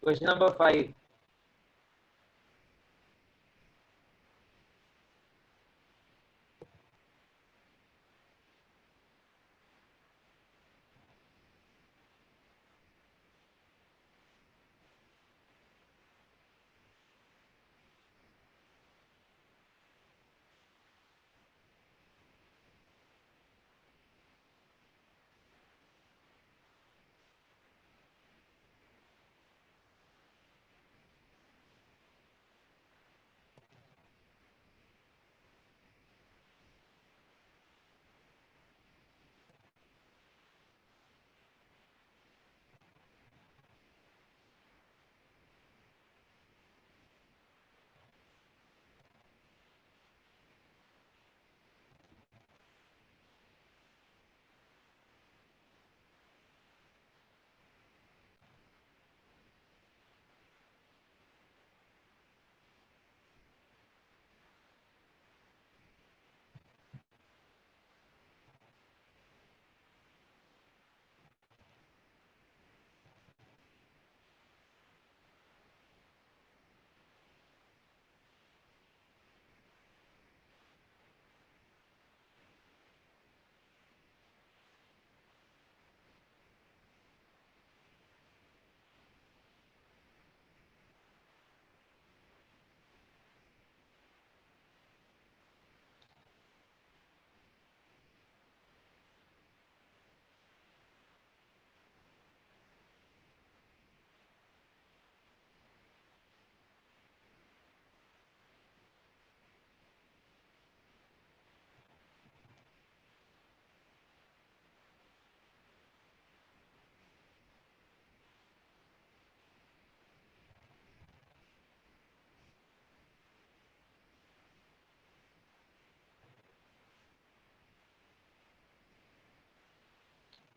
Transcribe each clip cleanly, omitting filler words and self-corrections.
Question number 5.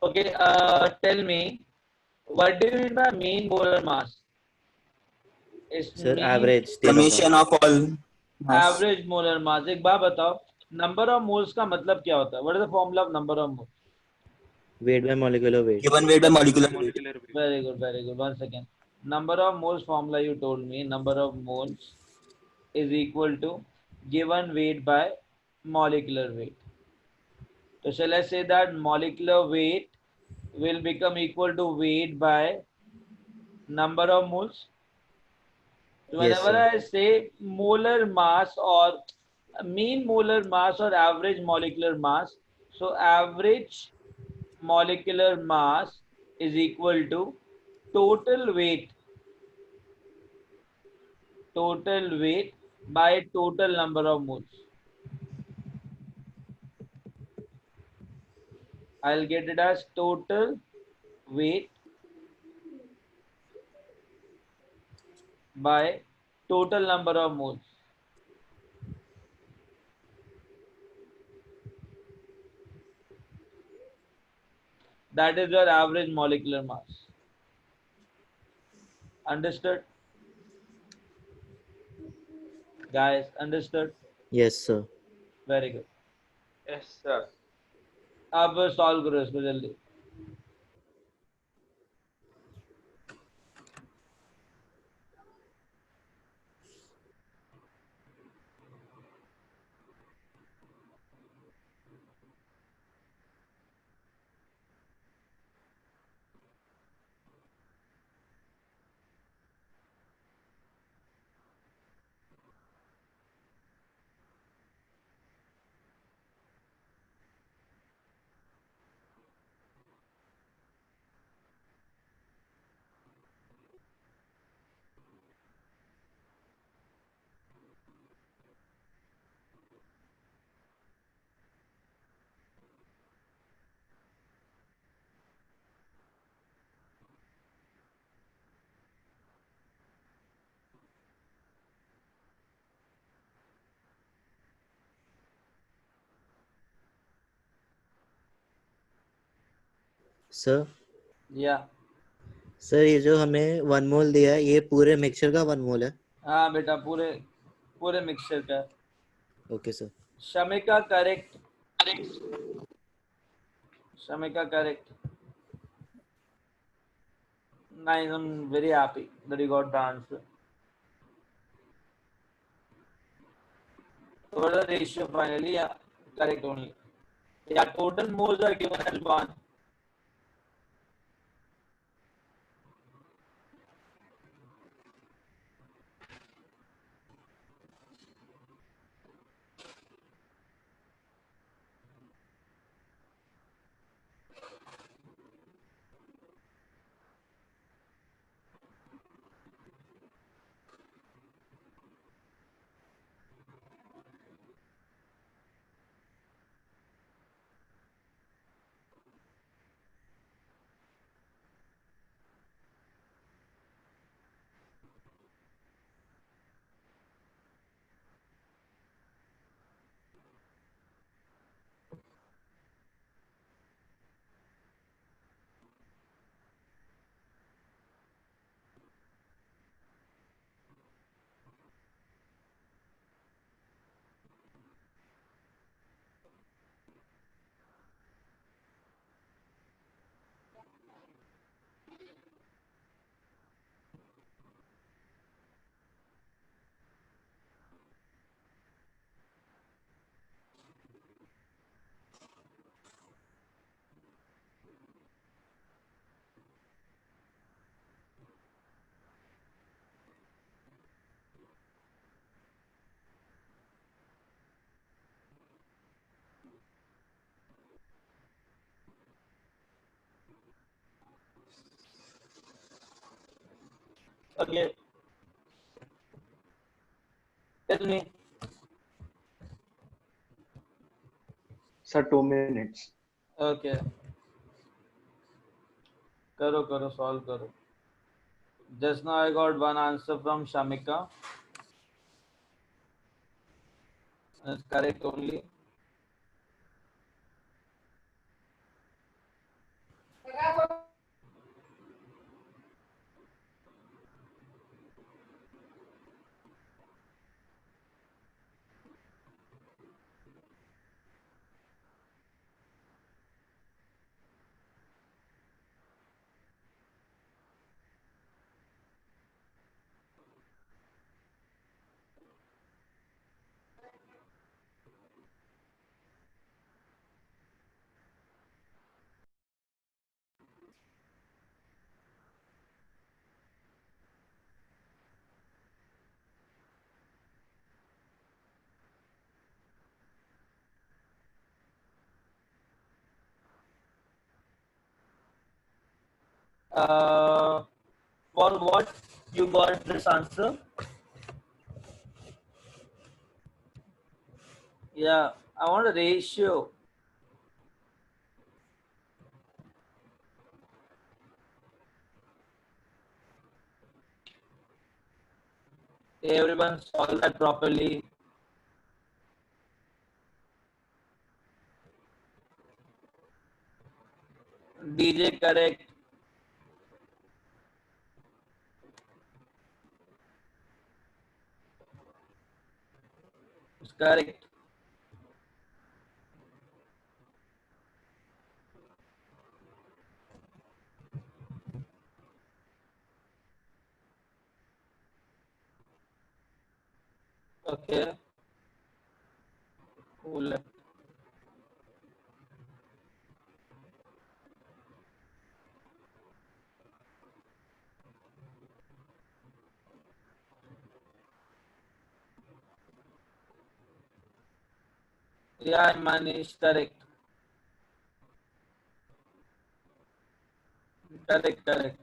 Okay, tell me, what do you mean by mean molar mass? Is sir mean average दे रहा Summation था. of all mass. Average molar mass. एक बात बताओ, number of moles का मतलब क्या होता है? What is the formula of number of moles? Weight by molecular weight. Given weight by molecular weight. Very good, very good. One second. Number of moles formula you told me. Number of moles is equal to given weight by molecular weight. So shall I say that molecular weight will become equal to weight by number of moles? So Yes, whenever sir. I say molar mass or mean molar mass or average molecular mass, so average molecular mass is equal to total weight by total number of moles. I'll get it as total weight by total number of moles. That is your average molecular mass. Understood? Guys, understood? Yes, sir. Very good. Yes, sir. अब solve करो इसको जल्दी. Sir या sir ये जो हमें 1 मोल दिया है ये पूरे मिक्सचर का 1 मोल है. हाँ बेटा, पूरे पूरे मिक्सचर का. Okay sir. Shamika correct. Shamika correct. Nice. I'm very happy that you got the answer. So what is the ratio finally? Yeah, correct only. Yeah, total moles are given as 1. Okay, tell me. Sir, 2 minutes. Okay, करो करो solve करो. Just now I got one answer from Shamika. That's correct only. For what you got this answer? Yeah, I want a ratio. Everyone solve that properly. DJ correct. It's correct. Okay. Who left? Yeah, Manish, correct. Correct, correct.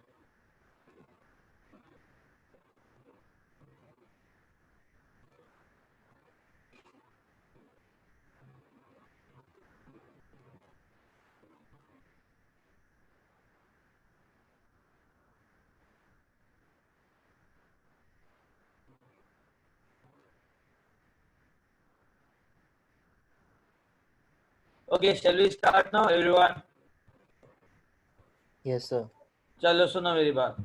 Okay, shall we start now, everyone? Yes sir. चलो सुनो मेरी बात.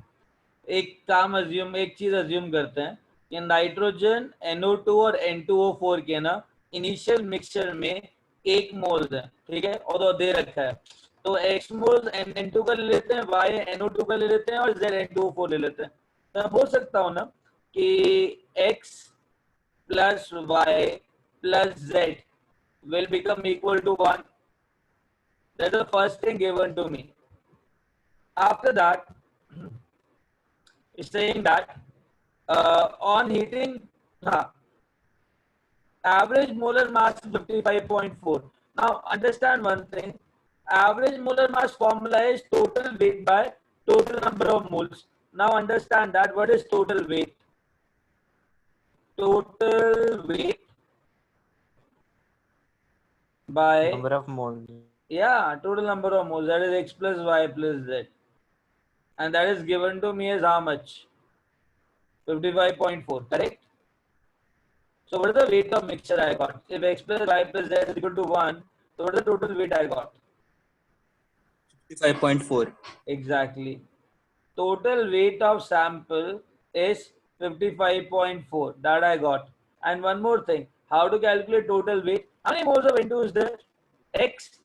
एक चीज assume करते हैं कि nitrogen NO2 और N2O4 के ना इनिशियल मिक्सचर में 1 मोल है, ठीक है, और दे रखा है. तो x मोल्स N2 का ले लेते हैं, y NO2 का ले लेते हैं और z N2O4 ले लेते हैं. तो मैं बोल सकता हूँ ना कि x plus y plus z will become equal to 1. That's the first thing given to me. After that, it's saying that on heating, average molar mass is 55.4. Now understand one thing. Average molar mass formula is total weight by total number of moles. Now understand that what is total weight? Total weight by number of moles. total number of moles, that is x plus y plus z, and that is given to me as how much? 55.4, correct? So what is the weight of mixture I got? If x plus y plus z is equal to 1, so what is the total weight I got? 55.4. Exactly. Total weight of sample is 55.4. That I got. And one more thing. How to calculate total weight? How many moles of N2 is there? X.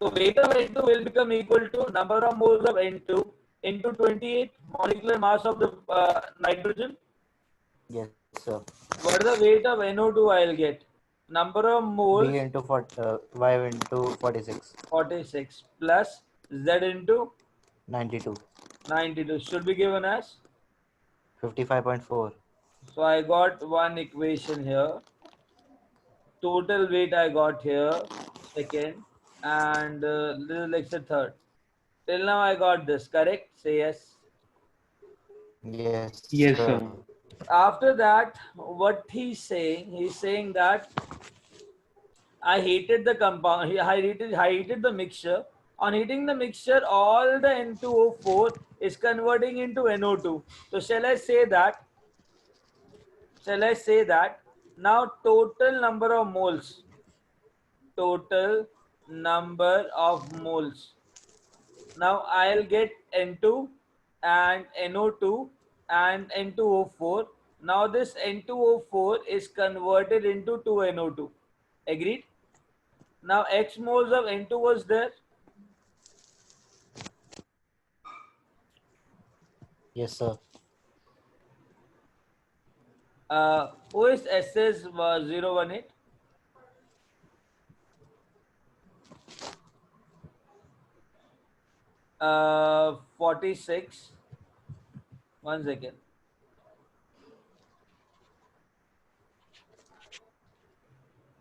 So weight of N2 will become equal to number of moles of N2 into 28 molecular mass of the nitrogen. Yes, sir. What is the weight of NO2 I'll get? Number of moles B into y into 46. 46 plus Z into 92. 92 should be given as. 55.4. So I got one equation here. Total weight I got here, second, and this is like the third. Till now I got this, correct? Say yes. Yes, Yes, sir. sir. After that, what he's saying that I heated the compound, I heated the mixture. On heating the mixture, all the N2O4 is converting into NO2. So shall I say that now total number of moles, now I'll get N2 and NO2 and N2O4. Now this N2O4 is converted into 2NO2. Agreed? Now X moles of N2 was there. Yes, sir. Who is SS 018? Uh, 46. 1 second.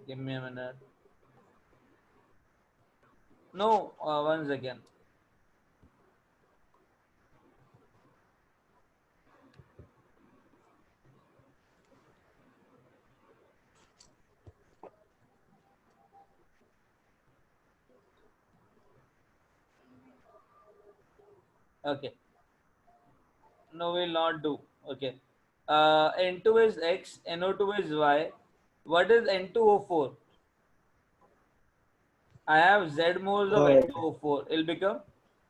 Give me a minute. No, 1 second. Okay. No, we'll not do. Okay. N2 is X, NO2 is Y. What is N2O4? I have Z moles of N2O4. It'll become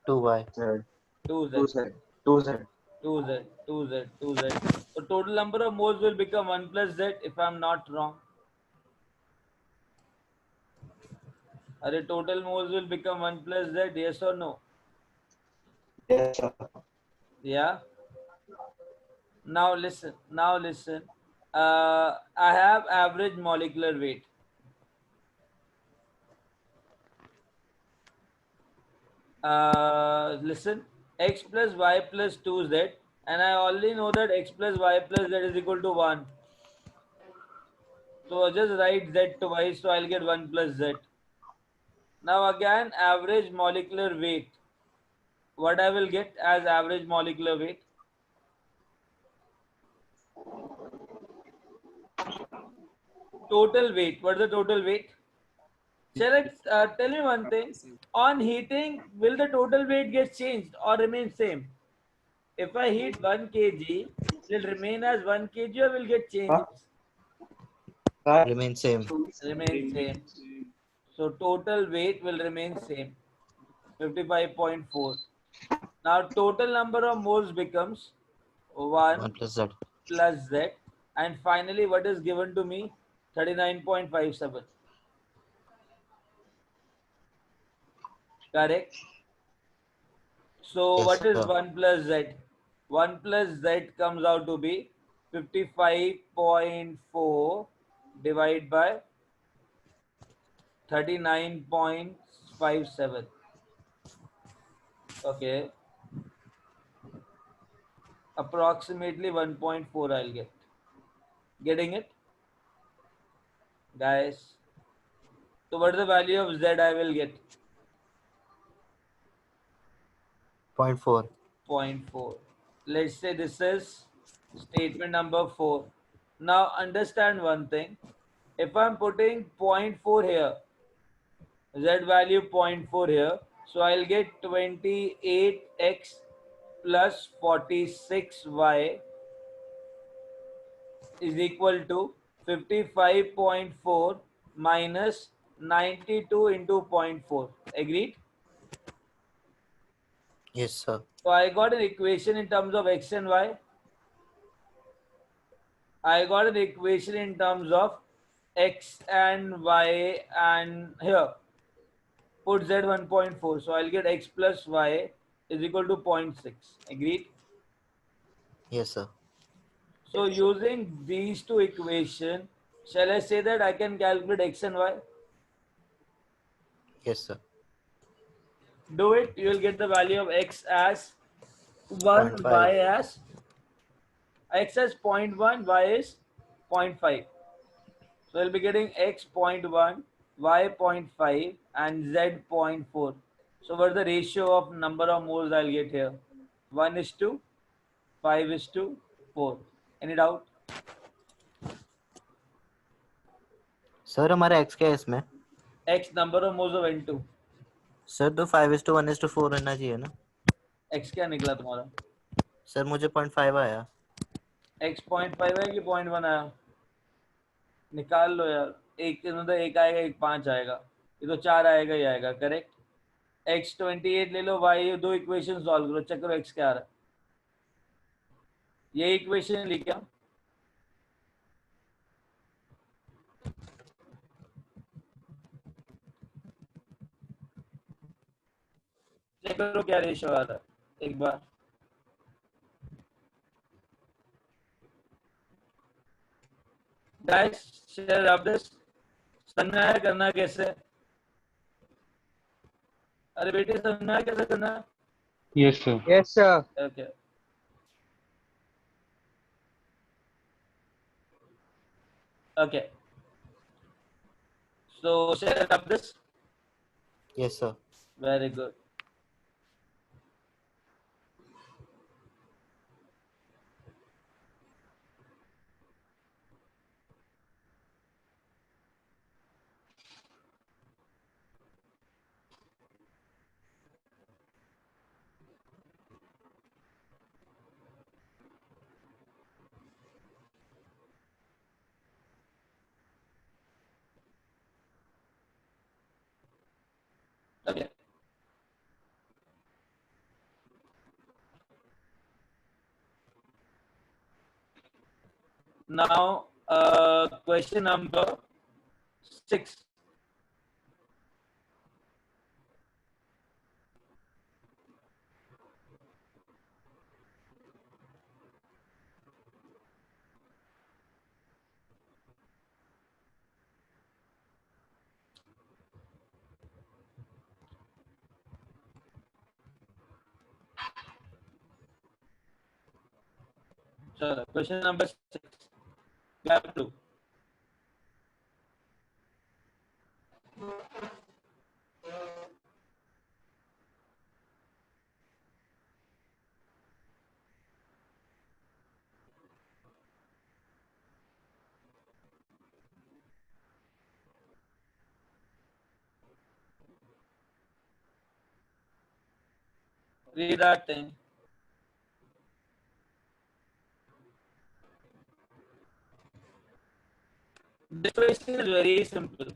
2y. 2Z, 2Z. 2Z. 2Z, 2Z, 2Z. So total number of moles will become 1 plus Z if I'm not wrong. Are total moles will become 1 plus Z, yes or no? Yes, sir. Yeah. Now listen. I have average molecular weight. Listen, x plus y plus 2z, and I only know that x plus y plus z is equal to 1. So I'll just write z twice, so I'll get 1 plus z. Now again, average molecular weight. What I will get as average molecular weight? Total weight. What is the total weight? Shall I tell you one thing? On heating, will the total weight get changed or remain same? If I heat 1 kg, will it remain as 1 kg or will get changed? Remain same. Remain same. So total weight will remain same. 55.4. Now total number of moles becomes 1 1 plus z. plus z. And finally, what is given to me? 39.57. Correct. So Yes, what is sir. 1 plus z? 1 plus z comes out to be 55.4 divided by 39.57. Okay, approximately 1.4 I'll get. Getting it, guys? So what is the value of z I will get? 0.4. 0.4. Let's say this is statement number 4. Now understand one thing. If I'm putting zero point 0.4 here, z value 0.4 here, so I'll get 28x plus 46y is equal to 55.4 minus 92 into 0.4. Agreed? Yes, sir. So I got an equation in terms of x and y. I got an equation in terms of x and y, and here put z 1.4. So I'll get x plus y is equal to 0.6. Agreed? Yes, sir. So using these two equations, shall I say that I can calculate x and y? Yes, sir. Do it. You will get the value of x as 1, 0.5. y as x as 0.1, y is 0.5. So we'll be getting x 0.1, y 0.5, and z 0.4. So what's the ratio of number of moles I'll get here? 1 is to 5 is to 4. Any doubt? Sir हमारा x क्या है इसमें? X number of moles of N2. Sir तो 5:1:4 रहना चाहिए ना? X क्या निकला तुम्हारा? सर मुझे 0.5 आया. X 0.5 है कि 0.1 आया? निकाल लो यार. एक मतलब एक आएगा, एक 5 आएगा. ये तो 4 आएगा ही आएगा. करेक्ट. X 28 ले लो, Y दो इक्वेशन सॉल्व करो, चेक करो X क्या आ रहा है. ये इक्वेशन ली क्या? चेक करो क्या रेशियो आ रहा है एक बार. Guys share of this. समझ में आया करना कैसे? अरे बेटे समझ में आया कैसे करना है? Yes, sir. Yes, sir. Okay. Okay. So share up this. Yes, sir. Very good. Okay. Now, question number 6. So, question number 6. Gap 2. Read that thing. This question is very simple.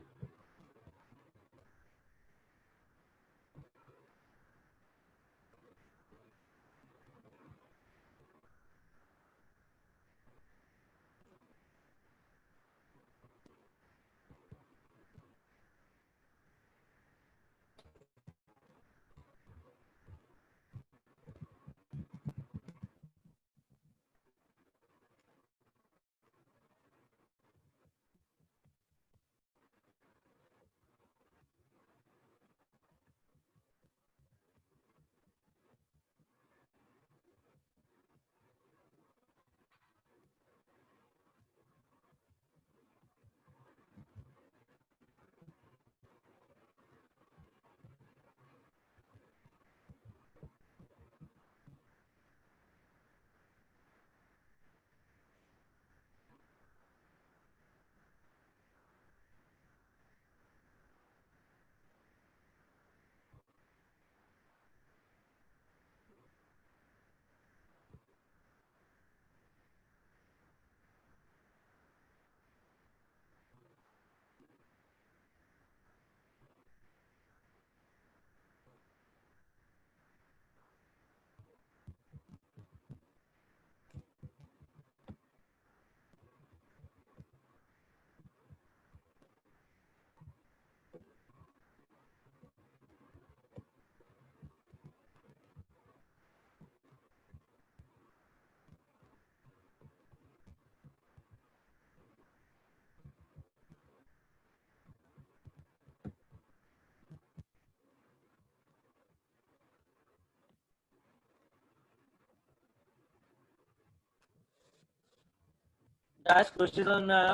आज क्वेश्चन समझ में आया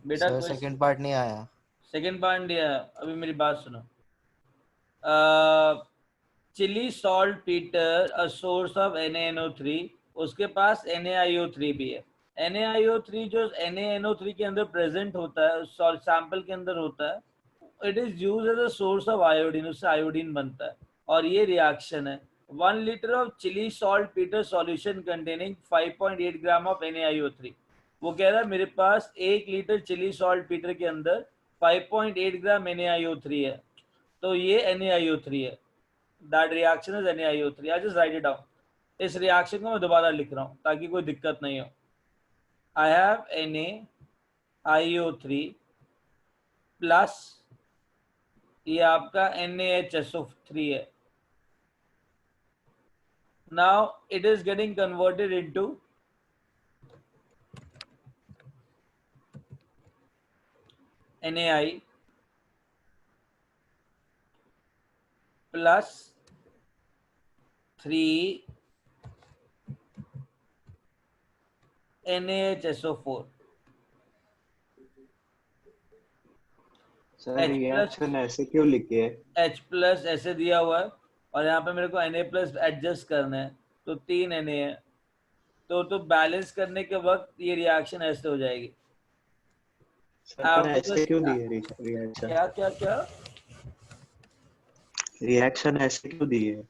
बेटा? Sir second part नहीं आया। Second part दिया है, अभी मेरी बात सुनो। Chile saltpetre a source of NaNO3, उसके पास NaIO3 भी है। NaIO3 जो NaNO3 के अंदर प्रेजेंट होता है, सैंपल के अंदर होता है, it is use as a source of iodine, उससे आयोडीन बनता है और ये रिएक्शन है। 1 litre of Chile saltpetre solution containing 5.8 gram of NaIO3। वो कह रहा है मेरे पास 1 लीटर चिली सॉल्ट पीटर के अंदर 5.8 ग्राम NaIO3 है, तो ये NaIO3 है। That reaction is NaIO3। I just right it down. इस रिएक्शन को मैं दोबारा लिख रहा हूँ ताकि कोई दिक्कत नहीं हो। आई हैव NaIO3 प्लस ये आपका NaHSO3 है। Now it is getting converted into NaI plus 3 NaHSO4। Sir reaction ऐसे क्यों लिखे है? H प्लस ऐसे दिया हुआ है और यहाँ पे मेरे को Na प्लस एडजस्ट करना है, तो 3 Na है, तो बैलेंस करने के वक्त ये रिएक्शन ऐसे हो जाएगी। सर पर ऐसे क्यों दिए रिएक्शन? क्या क्या क्या रिएक्शन ऐसे क्यों दिए?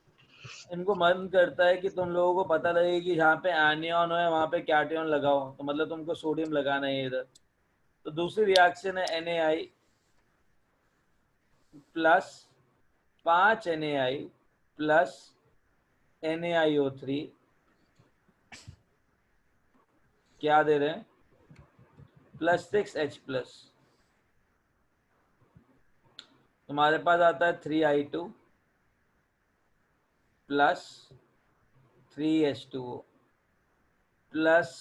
इनको मन करता है कि तुम लोगों को पता लगे कि जहाँ पे एनियन है वहाँ पे कैटायन लगाओ, तो मतलब तुमको सोडियम लगाना है इधर। तो दूसरी रिएक्शन है NaI plus 5 NaI plus NaIO3 क्या दे रहे हैं, प्लस 6H प्लस। तुम्हारे पास आता है 3I2 plus 3H2O plus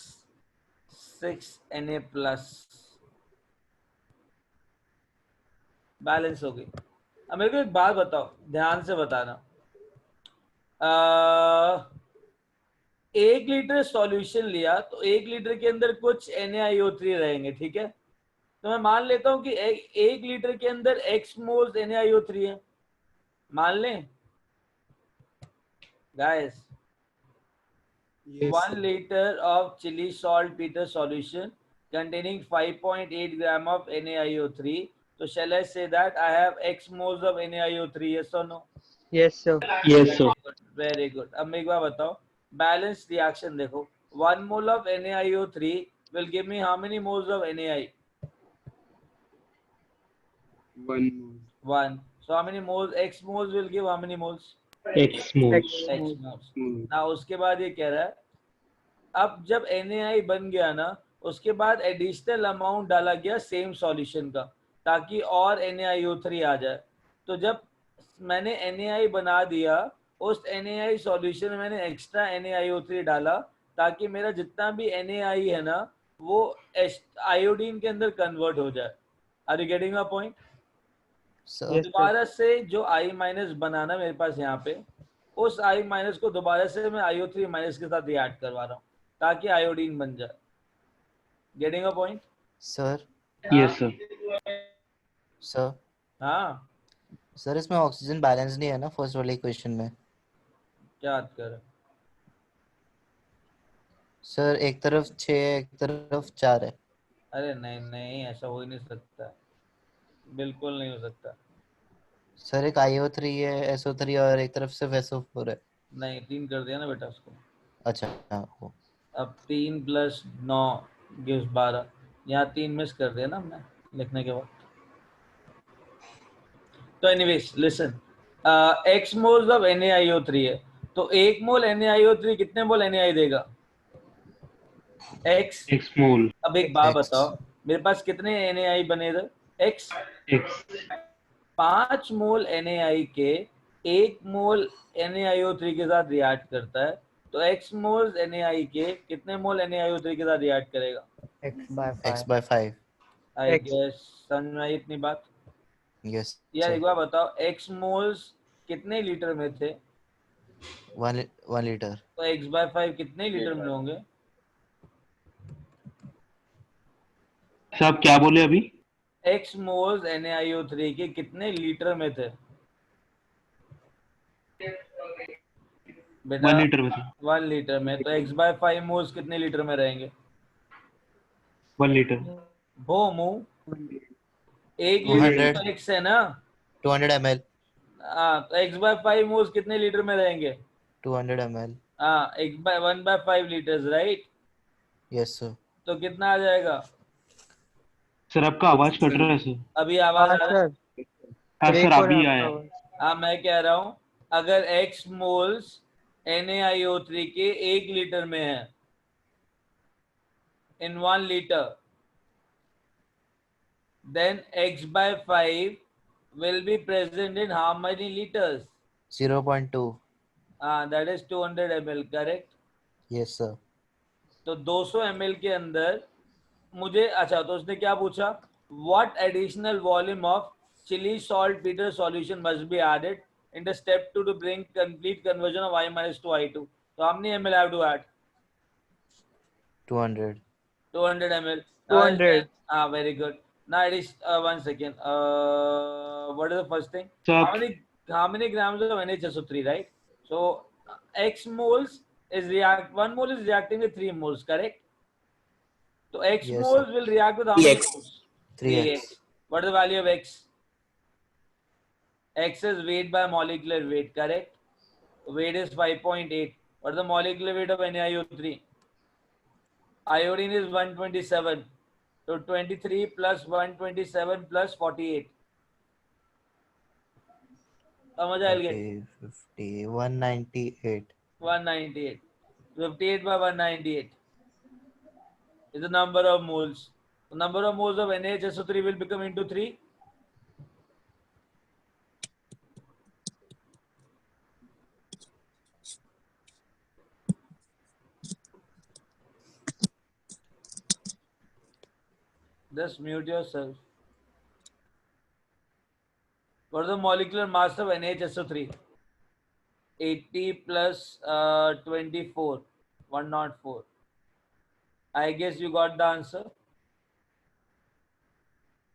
6Na plus. Balance हो गई। अब मेरे को एक बात बताओ, ध्यान से बताना। 1 लीटर सॉल्यूशन लिया तो 1 लीटर के अंदर कुछ NaIO3 रहेंगे, ठीक है? तो मैं मान लेता हूं कि 1 लीटर के अंदर X मोल्स NaIO3 है, मान लें guys. 1 liter of chili saltpeter solution containing 5.8 gram of NaIO3. So shall I say that I have X moles of NaIO3? Yes or no? Yes, sir. Yes, sir. Very good. अब मैं एक बार बताओ, balance reaction देखो। 1 mole of NaIO3 will give me how many moles of NaI? 1 mole. 1. So how many moles? X moles will give how many moles? X moles. X moles. Now उसके बाद ये कह रहा है अब जब NaI बन गया ना, उसके बाद एडिशनल अमाउंट डाला गया सेम सॉल्यूशन का ताकि और NaIO3 आ जाए। तो जब मैंने NaI बना दिया, उस NaI सॉल्यूशन में मैंने एक्स्ट्रा NaIO3 डाला ताकि मेरा जितना भी NaI है ना वो आयोडीन के अंदर कन्वर्ट हो जाए। Are you getting my point? दोबारा से जो I माइनस बनाना मेरे पास यहाँ पे, उस I माइनस को दोबारा से मैं IO3 माइनस के साथ ऐड करवा रहा हूँ ताकि आयोडीन बन जाए। Getting a point sir? Yes, sir. Sir? हाँ सर इसमें ऑक्सीजन बैलेंस नहीं है ना फर्स्ट वाले क्वेश्चन में? क्या बात कर रहे हो? सर एक तरफ 6 एक तरफ 4 है। अरे नहीं नहीं, ऐसा हो ही नहीं सकता, बिल्कुल नहीं हो सकता। सर एक IO3 है, SO3 और एक तरफ सिर्फ SO4 है। नहीं, 3 कर दिया ना बेटा उसको। अच्छा हाँ वो। अब 3 + 9 गिव्स 12। यहाँ 3 मिस कर दिया ना हमने लिखने के बाद। तो anyways listen, X moles of NaIO3 है, तो 1 मोल NaIO3 कितने मोल NaI देगा? X। X mole. अब एक बात X. बताओ, मेरे पास कितने NaI बने इधर? X। X. 5 मोल NaI के 1 मोल NaIO3 के साथ रिएक्ट करता है, तो X मोल्स NaI के कितने मोल NaIO3 के साथ रिएक्ट करेगा? X/5। आई गेस समझ में आई इतनी बात? यस यार एक बार बताओ, X मोल्स कितने लीटर में थे? 1 लीटर। तो X/5 कितने लीटर में होंगे? सर आप क्या बोले अभी? x मोल्स NaIO3 के कितने लीटर में थे बेटा? 1 लीटर में सर। 1 लीटर में। तो x/5 मोल्स कितने लीटर में रहेंगे? 1 लीटर। वो मुंह, 1 लीटर 200 तो x है ना? 200 ml हाँ, तो x/5 मोल्स कितने लीटर में रहेंगे? 200 ml। हाँ, 1/5 लीटर्स, राइट? Yes sir. तो कितना आ जाएगा? सर आपका आवाज कट रहा है सर। अभी आवाज हाँ आ रहा है? सर, हाँ सर ब्रेक हो रहा अभी है आपका आया। आवाज। हाँ, मैं कह रहा हूँ अगर x मोल्स NaIO3 के 1 लीटर में है, in 1 liter, then x/5 will be present in how many liters? 0.2। that is 200 ml, correct? Yes sir. तो 200 ml के अंदर मुझे, अच्छा तो उसने क्या पूछा, what additional volume of chili saltpeter solution must be added in the step 2 to bring complete conversion of I- to I2? तो how many ml have to add? 200। 200 ml. 200। Very good. Now it is 1 second. What is the first thing? Sir How आप many grams of NHSO3, right? So x moles is 1 mole is reacting with 3 moles, correct? So x yes moles sir. will react with how many 3x. moles? 3x। What is the value of x? X is weight by molecular weight, correct? Weight is 5.8. What is the molecular weight of NaIO3? Iodine is 127. So 23 plus 127 plus 48. समझ आएल गए? 50 198। 198. 58 by 198 is the number of moles. The number of moles of NaHSO3 will become into 3. Just mute yourself. What is the molecular mass of NaHSO3? 80 plus 24. 104. I guess you got the answer.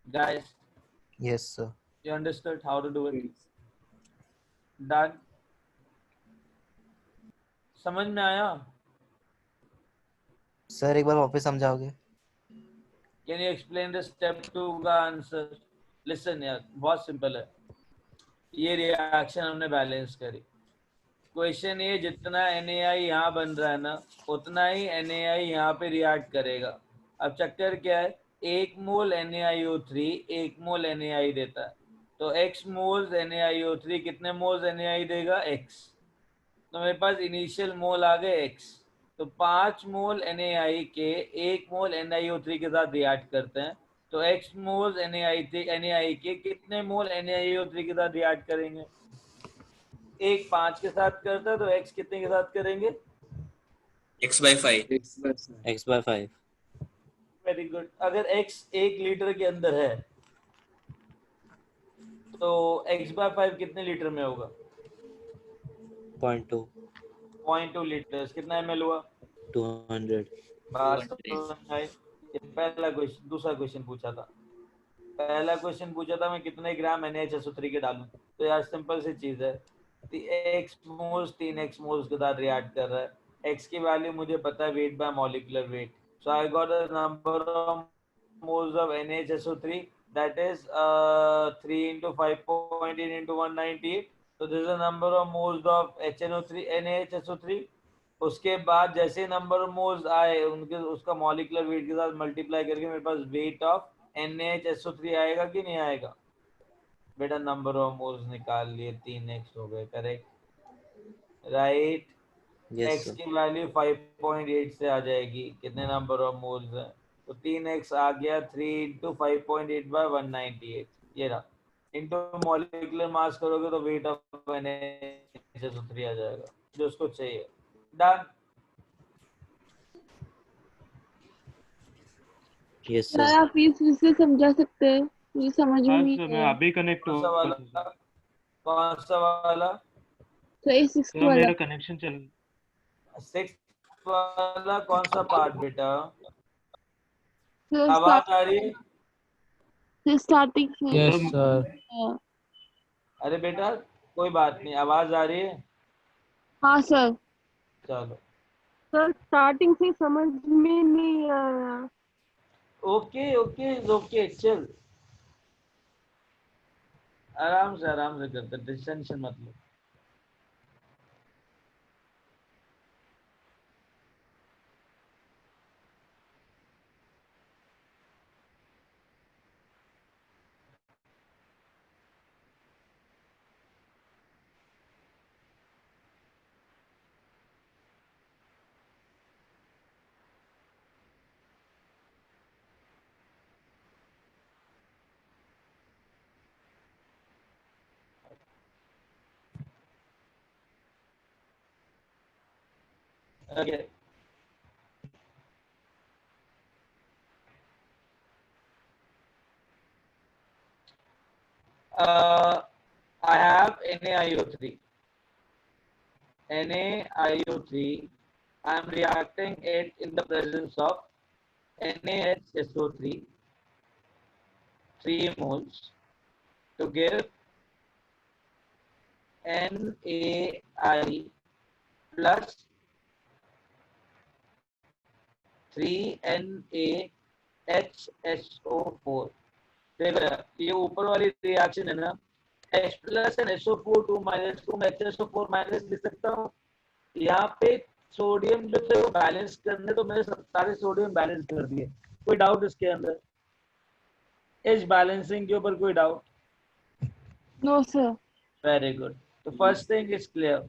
Guys, yes sir. you understood how to do it? Done. समझ में आया? Sir एक बार वापस समझाओगे? Can you explain the step 2 का answer? Listen यार, बहुत simple है. ये रिएक्शन हमने बैलेंस करी. क्वेश्चन ये, जितना NaI यहाँ बन रहा है ना, उतना ही NaI यहाँ पे रिएक्ट करेगा. अब चक्कर क्या है, 1 मोल NaIO3 1 मोल NaI देता है. तो x मोल्स NaIO3 कितने मोल्स NaI देगा? x. तो मेरे पास इनिशियल मोल आ गए x. तो 5 मोल NaI के 1 मोल NaIO3 के साथ रिएक्ट करते हैं. तो x मोल्स NaI के कितने मोल NaIO3 के साथ रिएक्ट करेंगे? एक 5 के साथ करता है, तो x कितने के साथ करेंगे? x/5. x/5। Very good. अगर x 1 लीटर के अंदर है तो x/5 कितने लीटर में होगा? 0.2। 0.2 लीटर. कितना ml हुआ? 200। बात समझ आई? ये पहला क्वेश्चन. दूसरा क्वेश्चन पूछा था. पहला क्वेश्चन पूछा था मैं कितने ग्राम NaHSO3 के डालूं. तो यार सिंपल सी चीज है. x मोल्स 3x मोल्स के साथ रिएक्ट कर रहा है. x की वैल्यू मुझे पता है, weight by molecular weight. So I got the number of moles of NaHSO3, that is 3 into 5.8 into 198. So this is the number of moles of HNO3 NaHSO3. उसके बाद जैसे नंबर ऑफ मोल्स आए उनके उसका molecular weight के साथ multiply करके मेरे पास वेट ऑफ NaHSO3 आएगा कि नहीं आएगा? बेटा नंबर ऑफ मोल्स निकाल लिए, 3x हो गए. Correct, right? Yes x sir. की वैल्यू 5.8 से आ जाएगी. कितने नंबर ऑफ मोल्स है? तो 3x आ गया. 3 इंटू 5.8 बाय 198. ये रहा. इंटू मॉलिक्यूलर मास करोगे तो वेट ऑफ NaHSO3 आ जाएगा जो उसको चाहिए. डन. Yes sir sir. आप प्लीज फिर से समझा सकते हैं, मुझे समझ में हाँ नहीं सर मैं आया. अभी कनेक्ट कौन सा हुआ वाला? था सर। कौन सा वाला? सर ये 6 सर वाला. मेरा कनेक्शन चल 6 वाला कौन सा पार्ट बेटा? सर आवाज आ रही है? स्टार्टिंग से यस सर सर। अरे बेटा कोई बात नहीं, आवाज आ रही है? हाँ सर। चलो सर स्टार्टिंग से समझ में नहीं आया। ओके ओके ओके, चल आराम से करते, टेंशन मत लो। Okay. I have NaIO3. NaIO3. I am reacting it in the presence of NaHSO3, 3 moles, to give NaI plus 3NaHSO4. देखो ये ऊपर वाली रिएक्शन है ना, H plus and SO4 2 minus 2 में HSO4 माइनस लिख सकता हूँ। यहाँ पे सोडियम जो थे वो बैलेंस करने, तो मैंने सारे सोडियम बैलेंस कर दिए। कोई डाउट इसके अंदर? इस बैलेंसिंग के ऊपर कोई doubt? No sir. Very good. The first thing is clear.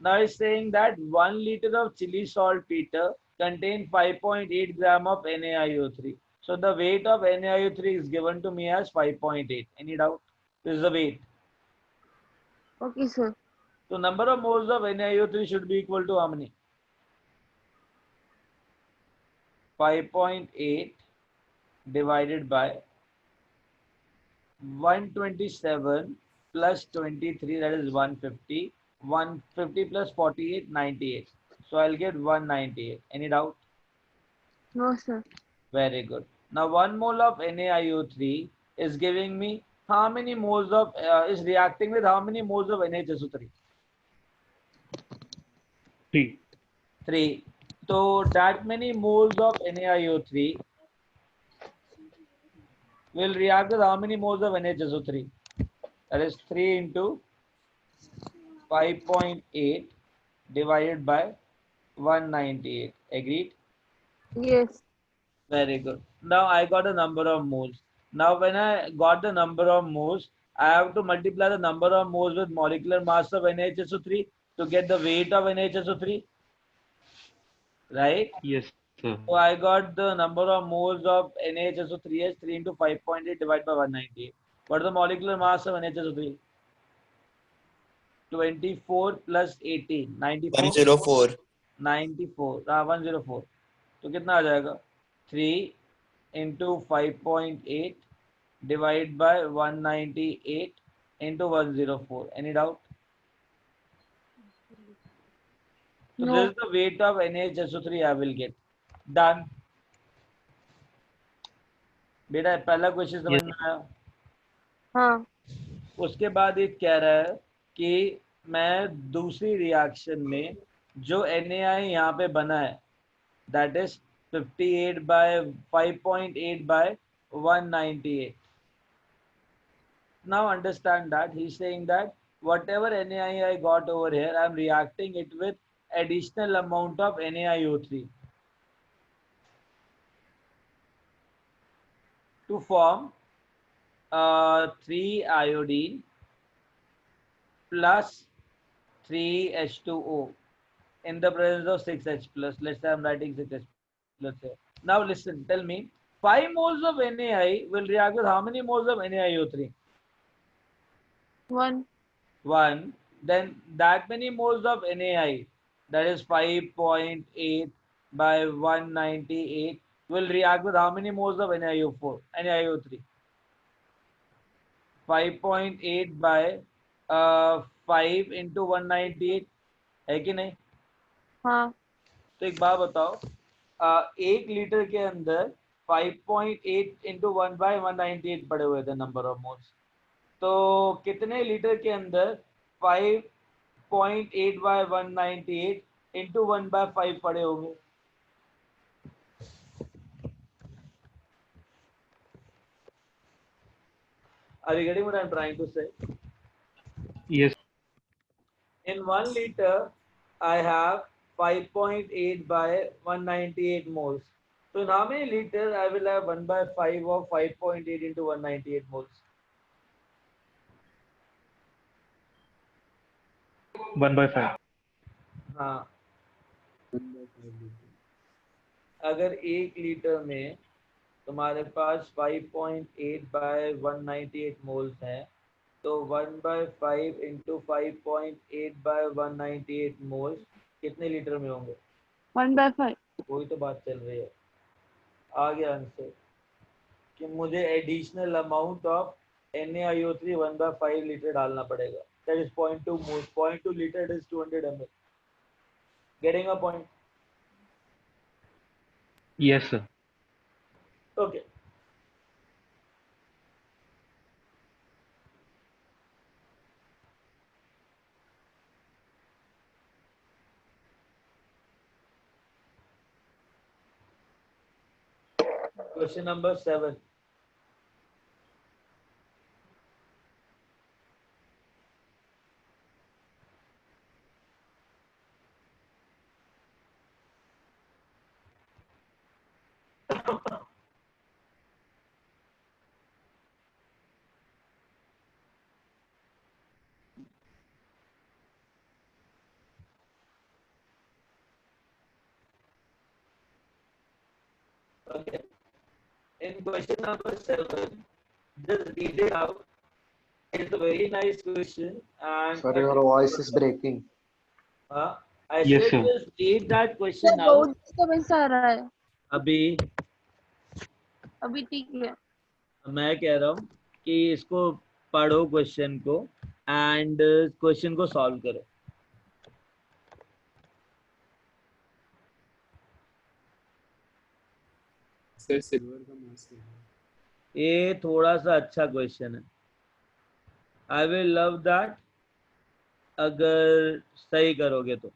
Now it's saying that 1 liter of chili saltpeter contain 5.8 gram of NaIO3. So the weight of NaIO3 is given to me as 5.8. Any doubt? This is the weight. Okay sir. So number of moles of NaIO3 should be equal to how many? 5.8 divided by 127 plus 23, that is 150. 150 plus 48, 98. So I'll get 198. Any doubt? No sir. Very good. Now 1 mole of NaIO3 is giving me how many moles of, is reacting with how many moles of NHSO3? 3. 3. So that many moles of NaIO3 will react with how many moles of NHSO3? That is 3 into 5.8 divided by 198. Agreed? Yes. Very good. Now I got a number of moles. Now when I got the number of moles, I have to multiply the number of moles with molecular mass of NHSO3 to get the weight of NHSO3. Right? Yes, sir. So I got the number of moles of NHSO3 as 3 into 5.8 divided by 198. What is the molecular mass of NHSO3? 24 plus 18. 94? 104. 94. 104. तो कितना आ जाएगा? 3 into 5.8 divided by 198 into 104. Any doubt? So No. this is the weight of NHSO3 I will get. Done. बेटा पहला question समझ Yes. में आया? हाँ। उसके बाद ये कह रहा है कि मैं दूसरी रिएक्शन में जो NaI यहाँ पे बना है, that is 58 by 5.8 by 198. Now understand that he's saying that whatever NaI I got over here, I'm reacting it with additional amount of NaIO3 to form 3 iodine plus 3H2O in the presence of 6H plus. Let's say I'm writing 6H plus here. Now listen, tell me 5 moles of NaI will react with how many moles of NaIO3? 1. 1. Then that many moles of NaI, that is 5.8 by 198, will react with how many moles of NaIO4? NaIO3? 5.8 by 5 into 198 है कि नहीं? हाँ। तो एक बात बताओ, 1 litre के अंदर 5.8 इंटू 1/198 पड़े हुए थे नंबर ऑफ मोल्स। तो कितने लीटर के अंदर 5.8/198 इंटू 1/5 पड़े होंगे? Are you getting what I'm trying to say? Yes. In 1 liter, I have 5.8 by 198 moles. So in how many liters I will have 1/5 of 5.8 into 198 moles? 1/5. हाँ, अगर 1 litre में तुम्हारे पास 5.8 by 198 मोल्स हैं, तो 1/5 इंटू 5.8 by 198 मोल्स कितने litre में होंगे? 1/5. वही तो बात चल रही है। आ गया आंसर कि मुझे additional amount of NaIO3 1/5 litre डालना पड़ेगा। That is 0.2 mole, 0.2 litre is 200 ml। Getting a point? Yes, sir. Okay. Question number 7। Okay. In question number 7, just read it out. It's a very nice question, and Sir, your voice is breaking. I Yes, said sir. just read that question out. बहुत disturbance आ रहा है अभी अभी। ठीक है, मैं कह रहा हूँ कि इसको पढ़ो क्वेश्चन को एंड क्वेश्चन को सॉल्व करो। सर सिल्वर का मास है। ये थोड़ा सा अच्छा क्वेश्चन है। आई विल लव दैट अगर सही करोगे तो।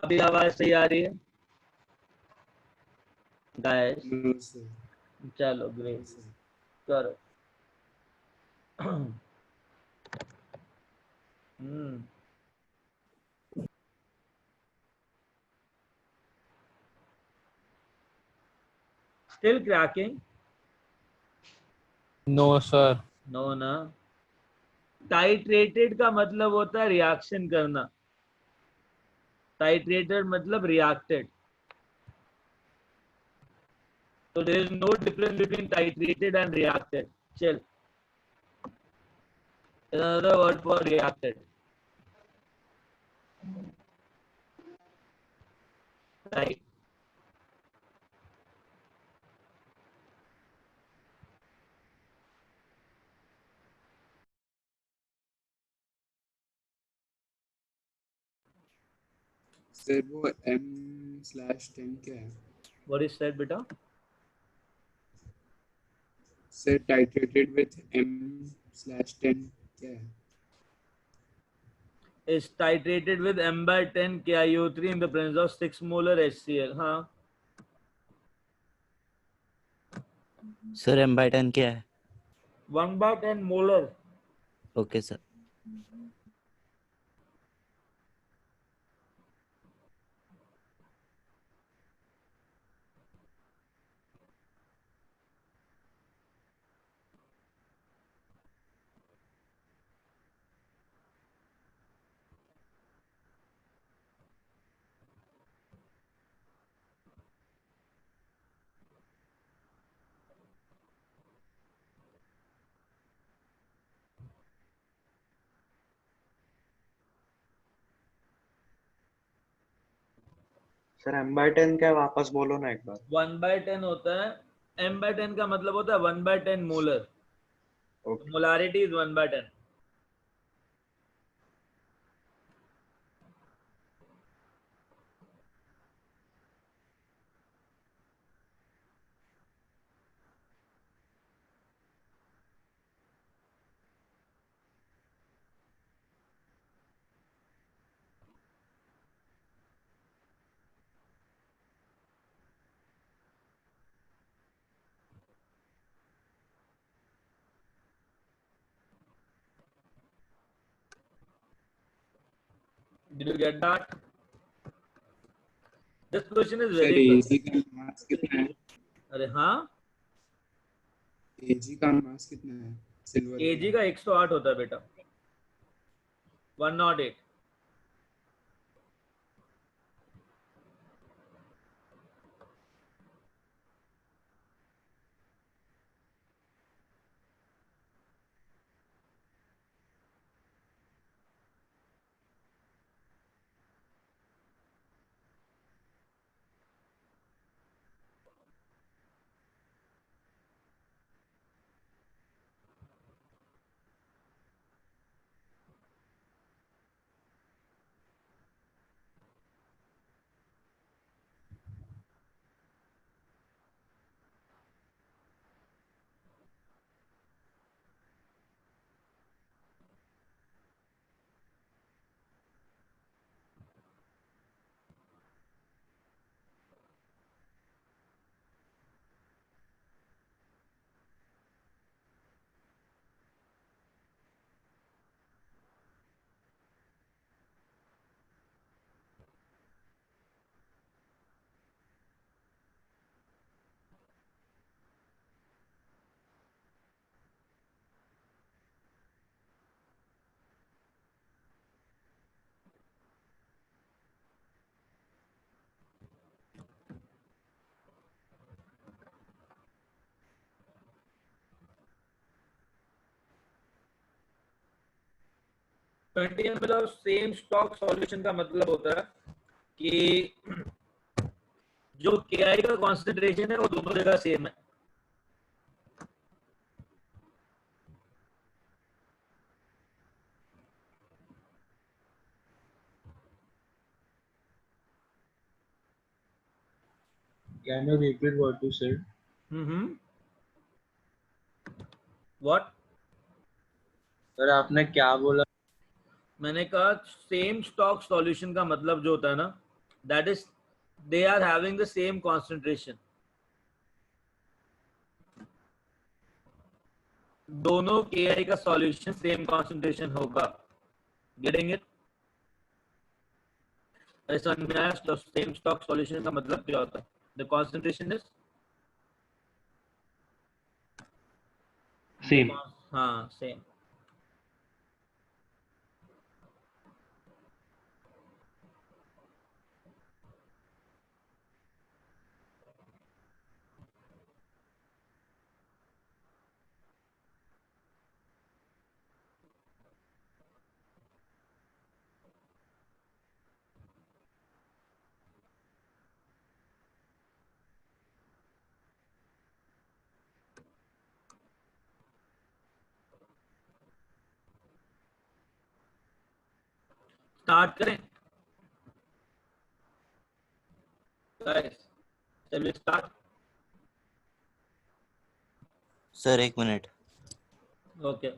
अभी आवाज सही आ रही है गाइस? No sir. चलो ग्रेट, करो। Still cracking? No sir. No ना। टाइट्रेटेड का मतलब होता है रिएक्शन करना। टाइट्रेटेड मतलब reacted. So there is no difference between titrated and reacted. Chill. Another word for reacted. Right. Sir वो M/10 क्या है? What is said, beta? Sir titrated with M/10 क्या है? Is titrated with M/10 KiO3 in the presence of 6 molar HCl. हाँ. Sir M/10 क्या है? 1/10 molar. Okay sir. Sir M/10 क्या है? वापस बोलो ना एक बार। 1/10 होता है। M/10 का मतलब होता है 1/10 molar. Okay. Molarity is 1/10. Did you get that? This question is sir very AG good. का मास कितना है? अरे हाँ, एजी का मास कितना है सिल्वर Kg का 108 होता है बेटा, 108. Twenty ml of same stock solution का मतलब होता है कि जो KI का कॉन्सेंट्रेशन है वो दोनों जगह सेम है. Can you repeat what you said? What? Sir आपने क्या बोला? मैंने कहा सेम स्टॉक सॉल्यूशन का मतलब जो होता है ना, that is they are having the same concentration. दोनों KI का सॉल्यूशन सेम कॉन्सेंट्रेशन होगा. Getting it? ऐसा समझ में आया? सेम स्टॉक सॉल्यूशन का मतलब क्या होता है? The concentration is Same. हाँ सेम. स्टार्ट करें गाइस? चलिए start. Sir 1 minute. Okay.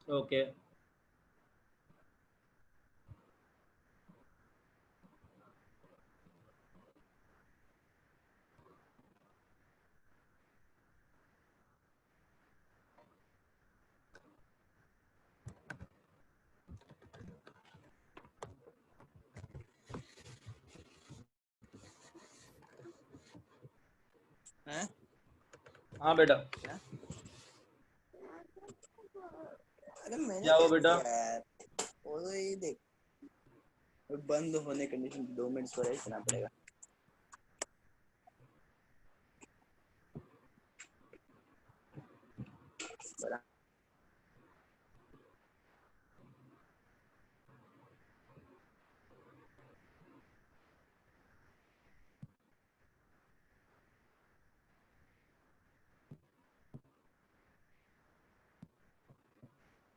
Okay. हाँ बेटा. अरे मैंने क्या हुआ बेटा? वो तो ये देख बंद होने कंडीशन 2 मिनट पर रखना पड़ेगा.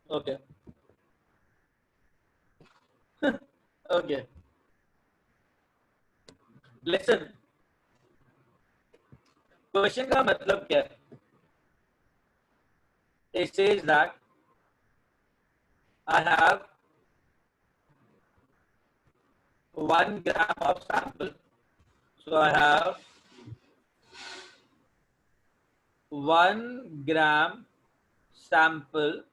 ओके. ओके. लिसन, क्वेश्चन का मतलब क्या है? It says that I have 1 gram of sample. So I have 1 gram sample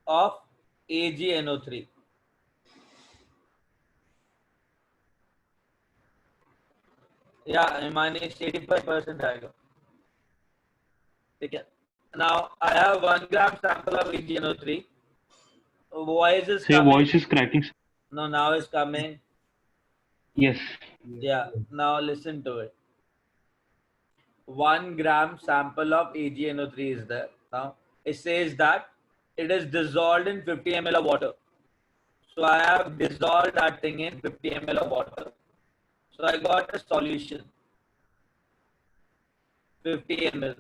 of AgNO3. Yeah, minus 85% आएगा. ठीक है. Now I have 1 gram sample of AgNO3. Voice is So your coming. voice is cracking. No, now it's coming. Yes. Yeah. Now listen to it. 1 gram sample of AgNO3 is there. Now it says that it is dissolved in 50 ml of water. So I have dissolved that thing in 50 ml of water. So I got a solution. 50 ml.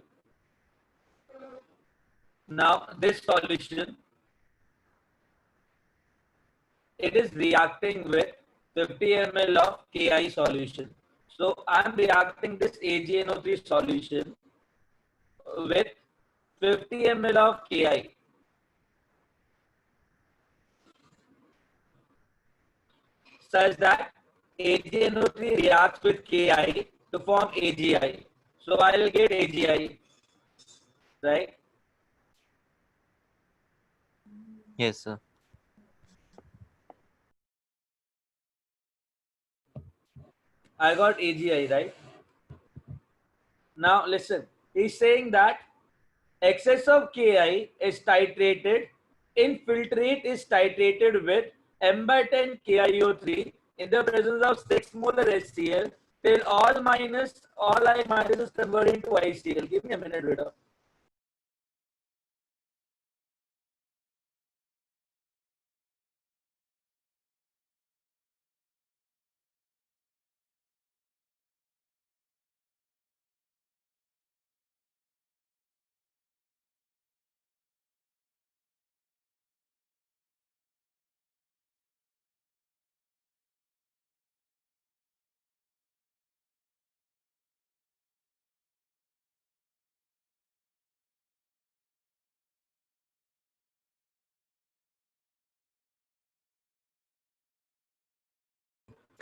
Now this solution, it is reacting with 50 ml of Ki solution. So I'm reacting this AgNO3 solution with 50 ml of Ki. Such that AgNO3 reacts with Ki to form AgI. So I'll get AgI, right? Yes, sir. I got AgI, right? Now listen, he's saying that excess of Ki is titrated, infiltrate is titrated with M by 10 KiO3 in the presence of 6 molar HCl till all I minus is converted into ICl. Give me a minute, Rita.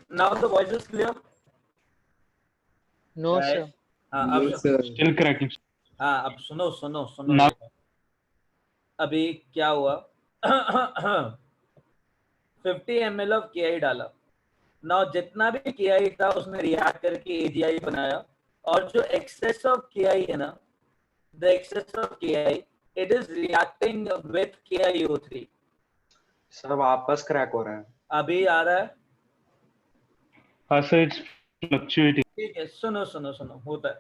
Now the voice is clear. No, Right? sir. अब Yes, sir. Still cracking. हाँ, अब सुनो सुनो सुनो. Now- अभी क्या हुआ? 50 ml of KI डाला. Now जितना भी KI था उसने रिएक्ट करके AgI बनाया, और जो excess of KI है ना, the excess of KI, it is reacting with KiO3. Sir वापस क्रैक हो रहा है. अभी आ रहा है? So it's fluctuating. ठीक है, सुनो सुनो सुनो, होता है.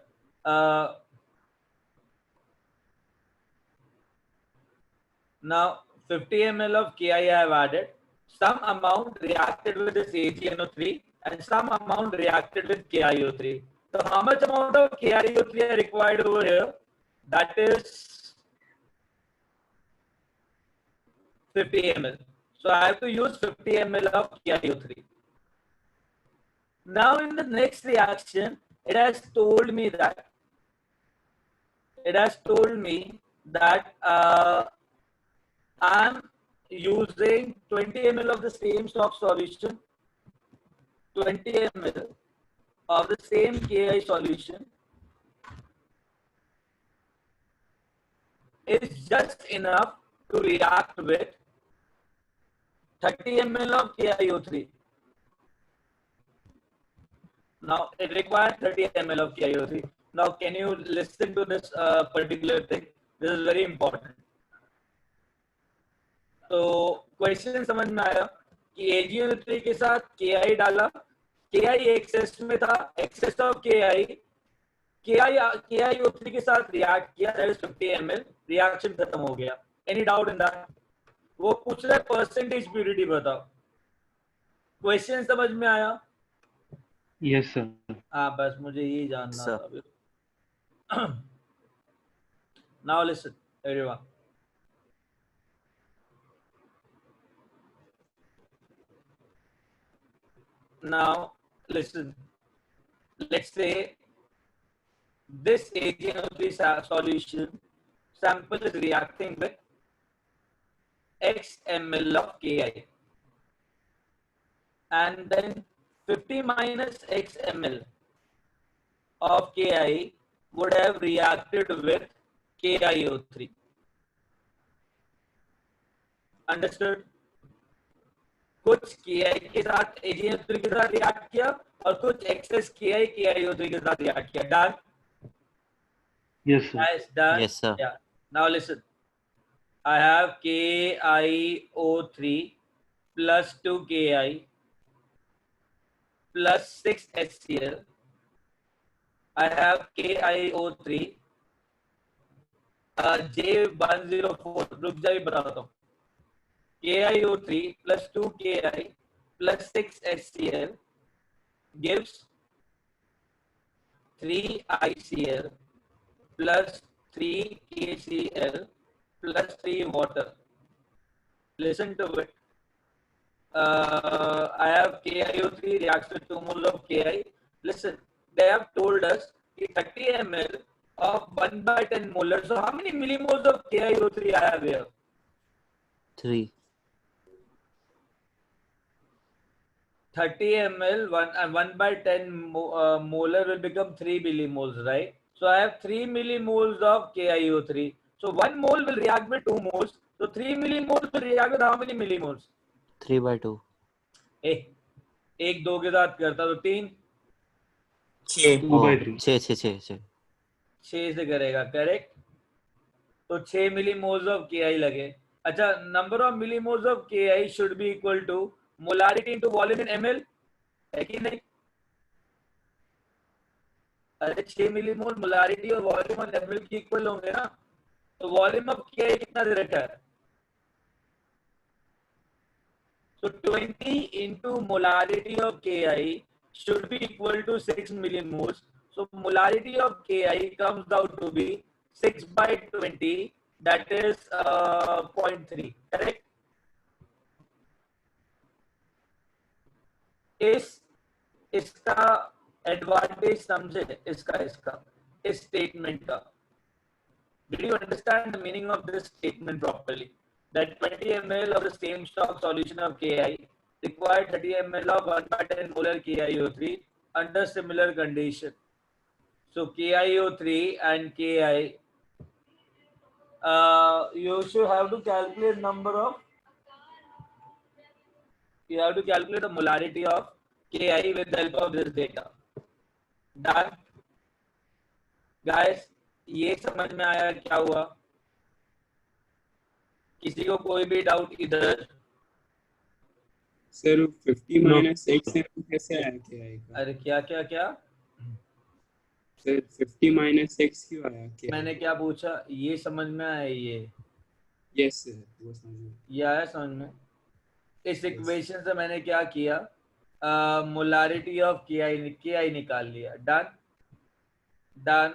Now 50 ml of Ki I have added. Some amount reacted with this AgNO3 and some amount reacted with KiO3. So how much amount of KiO3 are required over here? That is 50 ml. So I have to use 50 ml of KiO3. Now in the next reaction, it has told me that I'm using 20 ml of the same stock solution, 20 ml of the same Ki solution is just enough to react with 30 ml of KiO3. Now it requires 30 ml of KiO3. Now can you listen to this particular thing? This is very important. तो question समझ में आया कि AgNO3 के साथ Ki डाला, Ki access में था, एक्सेस ऑफ KiO3 के साथ रिएक्ट किया, दैट इज 50 ml, रिएक्शन खत्म हो गया. Any doubt in that? वो पूछ रहे परसेंटेज प्यूरिटी बताओ. क्वेश्चन समझ में आया? Yes, sir. हाँ, बस मुझे यही जानना था अभी. Now listen, everyone. Now listen. Let's say this AgNO3 solution sample is reacting with X ml of Ki. and then 50 minus x ml of Ki would have reacted with KiO3. Understood? कुछ Ki के साथ AgNO3 के साथ react किया और कुछ access Ki KiO3 के साथ रिएक्ट किया. Done? Yes, sir. Nice, done. Yes, sir. Yeah. Now listen. I have KiO3 plus 2 Ki plus 6 HCl. I have KiO3 J104. रुक जाइए बताता हूँ. KiO3 plus 2 Ki plus 6 HCl gives 3 ICl plus 3 KCl plus 3 water. Listen to it. I have KiO3 reacts with 2 moles of Ki. Listen, they have told us 30 ml of 1 by 10 molar. So how many millimoles of KiO3 I have here? 3. 30 ml, 1 by 10 molar will become 3 millimoles, right? So I have 3 millimoles of KiO3. So 1 mole will react with 2 moles. So 3 millimoles will react with how many millimoles? 3 by 2. एक 2 के साथ करता तो 3. 2 by 3. 6 6 से करेगा, correct. तो 6 millimoles of Ki लगे. अच्छा, number of millimoles of Ki should be equal to molarity into volume in ml, है कि नहीं? अरे 6 मिलीमोल मोलारिटी और वॉल्यूम ऑन ml की इक्वल होंगे ना. तो वॉल्यूम ऑफ Ki कितना दे रखा है? So 20 into molarity of Ki should be equal to 6 millimoles. So molarity of Ki comes out to be 6 by 20, that is 0.3, correct? इसका advantage समझे, इसका इस स्टेटमेंट का. Did you understand the meaning of this statement properly? That 20 ml of the same stock solution of Ki required 30 ml of 1 by 10 molar KiO3 under similar condition. So KiO3 and Ki, you should have to calculate you have to calculate the molarity of Ki with the help of this data. Done? Guys, ये समझ में आया क्या हुआ? किसी को कोई भी डाउट इधर? सर 50 माइनस x कैसे आया KI का? अरे क्या सर 50 माइनस x क्यों आया KI? मैंने क्या पूछा? ये समझ में आया? ये यस सर, वो समझ में. ये आया समझ में? इस इक्वेशन से मैंने क्या किया? मोलारिटी ऑफ Ki निकाल लिया. डन.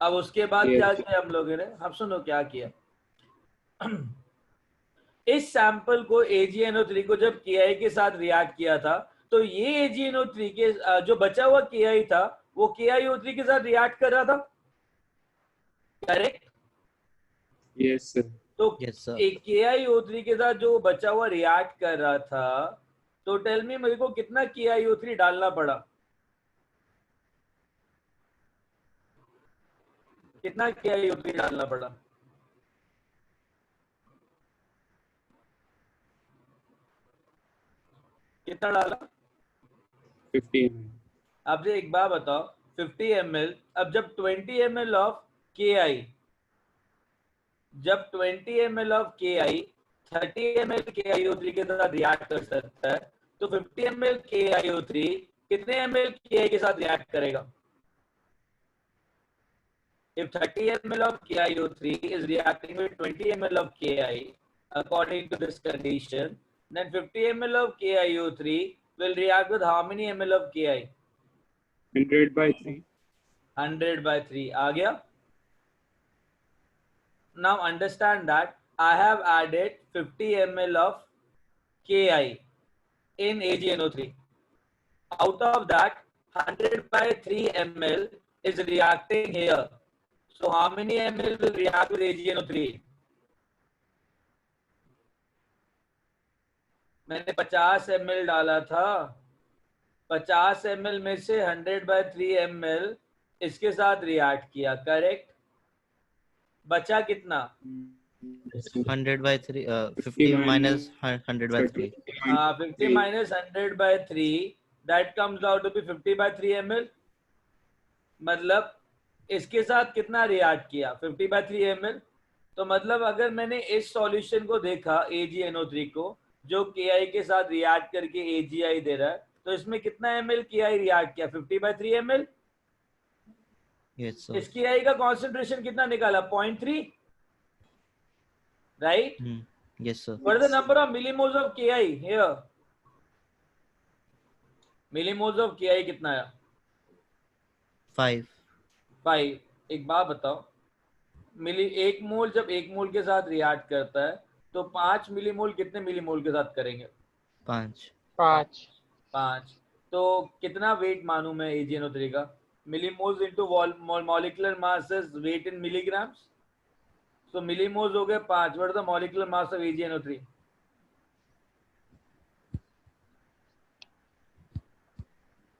अब उसके बाद क्या किया हम लोगों ने? हम सुनो क्या किया. इस सैंपल को AgNO3 को जब Ki के साथ रिएक्ट किया था, तो ये AgNO3 के जो बचा हुआ Ki था वो KiO3 के साथ रिएक्ट कर रहा था, करेक्ट? Yes sir. तो Yes, sir. एक KiO3 के साथ जो बचा हुआ रिएक्ट कर रहा था, तो टेल मी मेरे को कितना KiO3 डालना पड़ा? कितना KiO3 डालना पड़ा? कितना डाला? 50 ml. अब से एक बात बताओ, 50 ml, अब जब 20 ml ऑफ Ki, जब 20 ml of Ki 30 ml KiO3 के साथ रिएक्ट कर सकता है, तो 50 ml KiO3 कितने ml Ki के साथ रिएक्ट करेगा? If 30 ml of KiO3 is reacting with 20 ml of Ki according to this condition, then 50 ml of KiO3 will react with how many ml of Ki? 100 by 3. 100 by 3. आ गया? Now understand that I have added 50 ml of Ki in AgNO3. Out of that, 100 by 3 ml is reacting here. So how many ml will react with AgNO3? मैंने 50 ml डाला था, 50 ml में से 100/3 ml इसके साथ react किया, correct? बचा कितना? 100/3 50 minus 100/3 50 minus 100/3 that comes out to be 50/3 ml। मतलब इसके साथ कितना रिएक्ट किया? 50/3 ml। तो मतलब अगर मैंने इस सॉल्यूशन को देखा AgNO3 को, जो Ki के साथ रिएक्ट करके AgI दे रहा है, तो इसमें कितना ml Ki रिएक्ट किया? 50/3 ml। yes sir इस Ki का कॉन्सेंट्रेशन कितना निकाला? 0.3, right? yes sir What is the number of millimoles of Ki here? millimoles of Ki कितना है? 5 एक बात बताओ, एक मोल जब एक मोल के साथ रिएक्ट करता है तो 5 मिलीमोल कितने मिलीमोल के साथ करेंगे? 5 5। तो कितना वेट मानूं मैं AgNO3 का? Millimoles into molecular mass is weight in milligrams. So millimoles हो गए 5। What is the molecular mass of AgNO3?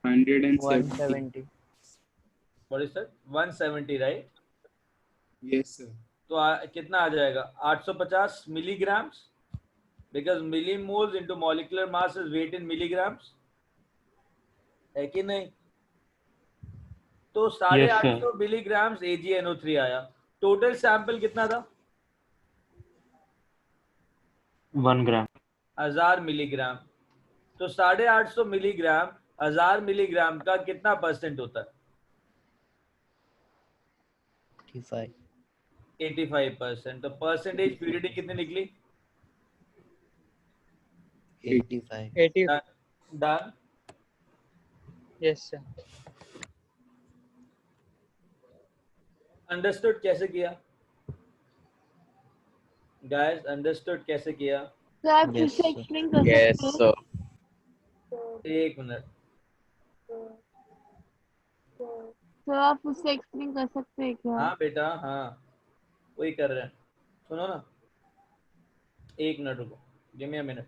170. What is that? 170, right? Yes sir. तो कितना आ जाएगा? 850 milligrams, because millimoles into molecular mass is weight in milligrams, है कि नहीं? तो 850 मिलीग्राम्स AgNO3 आया। टोटल सैंपल कितना था? 1 gram। 1000 मिलीग्राम। तो 850 मिलीग्राम 1000 मिलीग्राम का कितना परसेंट होता है? 85 85%। तो परसेंटेज प्यूरिटी कितनी निकली? 85 डन। Yes sir. अंडरस्टूड कैसे किया गाइस? अंडरस्टूड कैसे किया? तो आप फिर Yes, से sir. एक्सप्लेन कर सकते हो? एक मिनट। तो आप उससे एक्सप्लेन कर सकते हैं क्या? हाँ बेटा, हाँ वही कर रहे हैं। सुनो ना, एक मिनट रुको, give me a minute.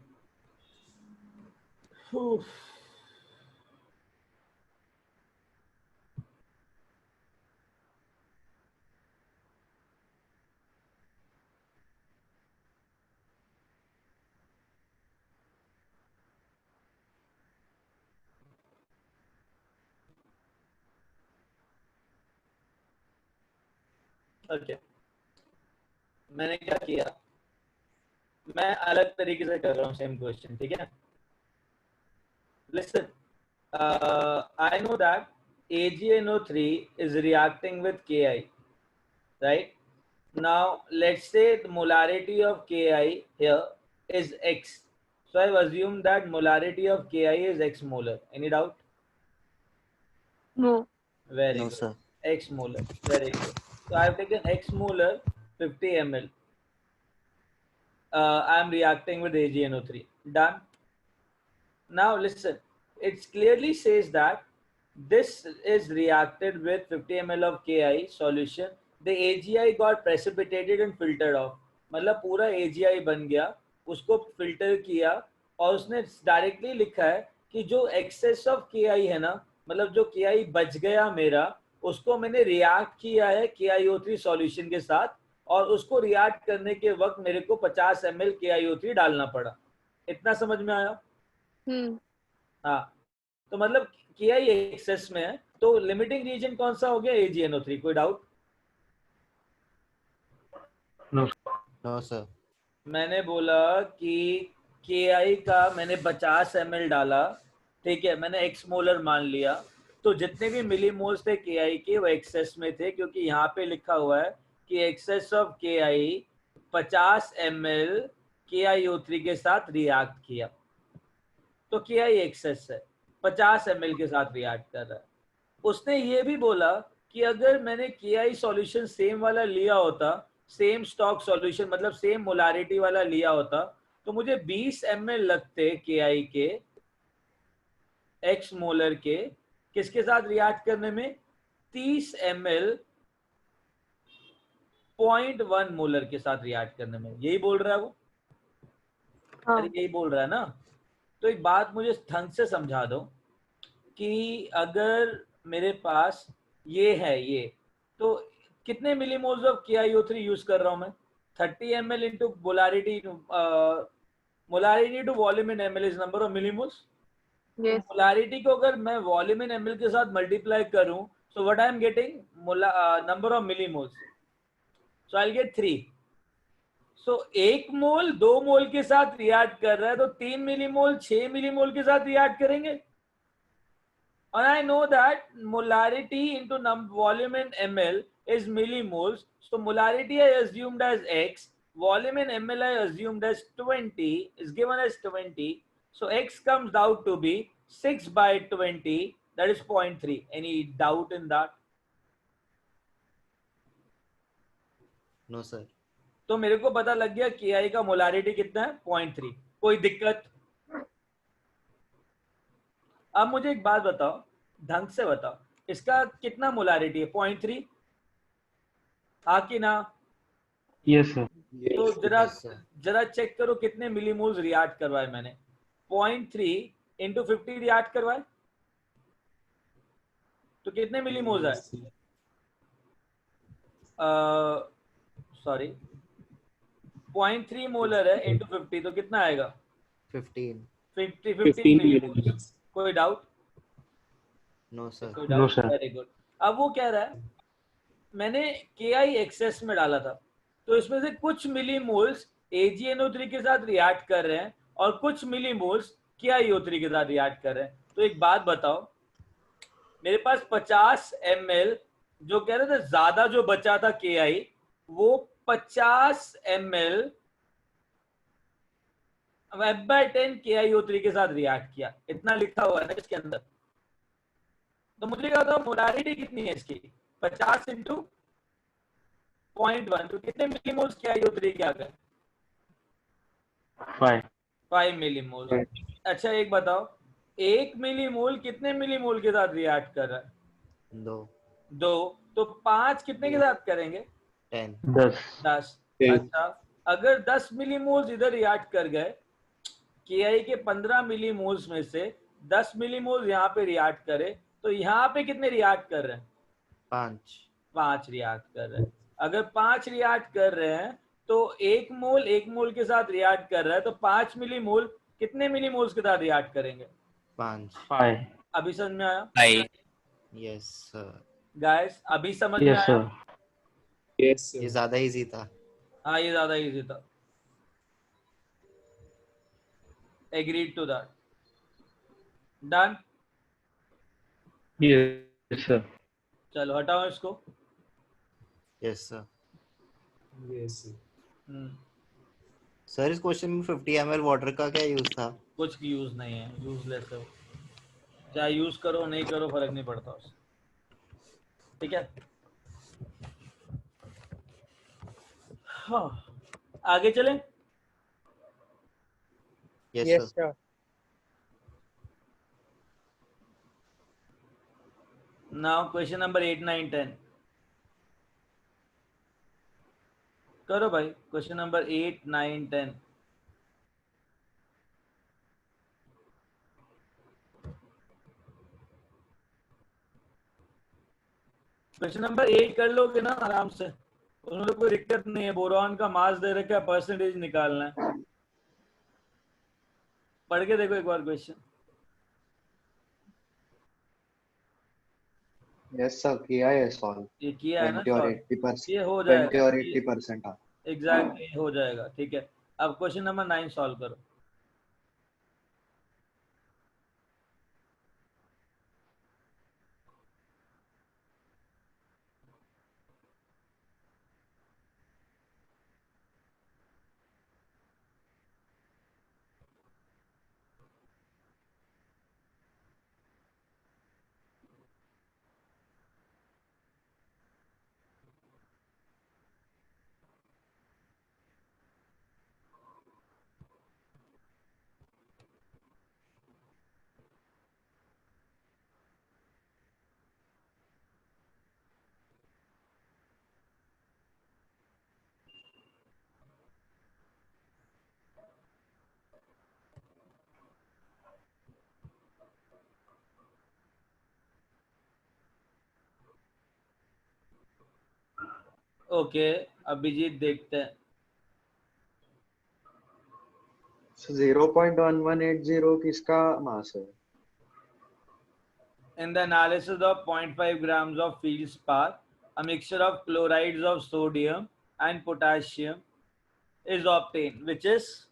Okay, मैंने क्या किया, मैं अलग तरीके से कर रहा हूँ सेम क्वेश्चन, ठीक है? Listen, I know that AgNO3 is reacting with Ki, right? Now let's say the molarity of Ki here is X. So I've assumed that molarity of Ki is X molar. Any doubt? No. Very no good. sir X molar. Very good. So I've taken X molar 50 ml. I'm reacting with AgNO3. Done. Now listen, it clearly says that this is reacted with 50 ml of Ki solution. The AgI got precipitated and filtered off. मतलब पूरा AgI बन गया, उसको filter किया, और उसने directly लिखा है कि जो एक्सेस ऑफ Ki है ना, मतलब जो Ki बच गया मेरा, उसको मैंने रिएक्ट किया है KiO3 सॉल्यूशन के साथ, और उसको रिएक्ट करने के वक्त मेरे को 50 ml KiO3 डालना पड़ा। इतना समझ में आया? हाँ, तो मतलब Ki एक्सेस में है, तो लिमिटिंग रीजन कौन सा हो गया? AgNO3। कोई डाउट? no sir मैंने बोला कि Ki का मैंने 50 ml डाला, ठीक है, मैंने X मोलर मान लिया, तो जितने भी मिलीमोल्स थे Ki के वो एक्सेस में थे, क्योंकि यहाँ पे लिखा हुआ है कि access of Ki 50 ml KiO3 के साथ रिएक्ट किया, तो Ki एक्सेस है, 50 ml के साथ रिएक्ट कर रहा है। उसने ये भी बोला कि अगर मैंने Ki सॉल्यूशन सेम वाला लिया होता, सेम स्टॉक सॉल्यूशन मतलब सेम मोलारिटी वाला लिया होता, तो मुझे 20 ml लगते Ki के X मोलर के किसके साथ रिएक्ट करने में? 30 ml 0.1 मोलर के साथ रिएक्ट करने में। यही बोल रहा है वो? हाँ। अरे यही बोल रहा है ना? तो एक बात मुझे ढंग से समझा दो कि अगर मेरे पास ये है ये, तो कितने मिलीमोल्स ऑफ KiO3 यूज कर रहा हूं मैं? 30 ml into molarity, molarity to volume in ml is number of millimoles. Yes. Molarity को अगर मैं वॉल्यूम इन ml के साथ मल्टीप्लाई करूं, so what I am getting number of millimoles, so I'll get 3. so 1 मोल 2 मोल के साथ रिएक्ट कर रहा है, तो 3 मिलीमोल 6 मिलीमोल के साथ रिएक्ट करेंगे. And I know that molarity into volume in ml is millimoles. So molarity I assumed as X, volume in ml I assumed as 20, is given as 20. So X comes out to be 6 by 20, that is 0.3. Any doubt in that? No sir. तो मेरे को पता लग गया KI का molarity कितना है, 0.3. कोई दिक्कत? अब मुझे एक बात बताओ, ढंग से बताओ, इसका कितना मोलारिटी है? 0.3. हाँ कि ना? Yes sir. तो जरा Yes, sir. जरा चेक करो कितने मिलीमोल्स रिएक्ट करवाए मैंने. 0.3 इंटू 50 रिएक्ट करवाए, तो कितने मिलीमोल्स आए? सॉरी, 0.3 मोलर है इंटू 50, तो कितना आएगा? 15. 15 मिलीमोल्स. कोई डाउट? No sir. कोई No, doubt? sir. Very good. अब वो कह रहा है मैंने KI एक्सेस में डाला था, तो इसमें से कुछ मिलीमोल्स AgNO3 के साथ रिएक्ट कर रहे हैं और कुछ मिलीमोल्स KiO3 के साथ रिएक्ट कर रहे हैं. तो एक बात बताओ, मेरे पास 50 ml जो कह रहे थे ज्यादा जो बचा था KI, वो 50 ml F/10 KiO3 के साथ रिएक्ट किया. इतना लिखा हुआ है ना इसके अंदर. तो मुझे क्या था, मोलारिटी कितनी है इसकी? 50 इंटू 0.1, तो कितने मिलीमोल्स KiO3 के आ गए? 5 मिलीमोल. अच्छा एक बताओ, 1 मिलीमोल कितने मिलीमोल के साथ रिएक्ट कर रहा है? 2. तो 5 कितने के साथ करेंगे? 10. 10. अच्छा, अगर 10 मिलीमोल्स इधर रिएक्ट कर गए, KI के 15 मिलीमोल्स में से 10 मिलीमोल्स यहाँ पे रिएक्ट करे, तो यहाँ पे कितने रिएक्ट कर रहे हैं? 5 रिएक्ट कर रहे हैं. अगर 5 रिएक्ट कर रहे हैं तो 1 मोल के साथ रिएक्ट कर रहा है, तो 5 मिलीमोल कितने मिलीमोल्स के साथ रिएक्ट करेंगे? 5. अभी समझ में आया? 5. Yes sir. गाइस अभी समझ में यस आया? सर. यस ये ज्यादा इजी था. हाँ ये ज्यादा इजी था. Agreed to that. Done. Yes sir. चलो हटाओ इसको. Yes sir. यस सर इस क्वेश्चन में 50 ml वाटर का क्या यूज था? कुछ यूज नहीं है, यूजलेस है. चाहे यूज करो नहीं करो फर्क नहीं पड़ता उससे. ठीक है. हाँ आगे चलें. Yes sir. Now question number 8, 9, 10 करो भाई. Question number 8, 9, 10. क्वेश्चन नंबर 8 कर लोगे ना आराम से, उन्होंने कोई दिक्कत नहीं है. बोरॉन का मास दे रखा है, परसेंटेज निकालना है. पढ़ के देखो एक बार क्वेश्चन. यस सर, किया है सॉल्व. ये किया है ना 20 और सॉल्व? 80%. ये हो 20 जाएगा. और 80% हाँ. एग्जैक्टली हो जाएगा. ठीक है. अब क्वेश्चन नंबर 9 सॉल्व करो. ओके, अभिजीत देखते हैं। So 0.1180 किसका मास है? In the analysis of 0.5 grams of feldspar, a mixture of chlorides of sodium and potassium is obtained, which is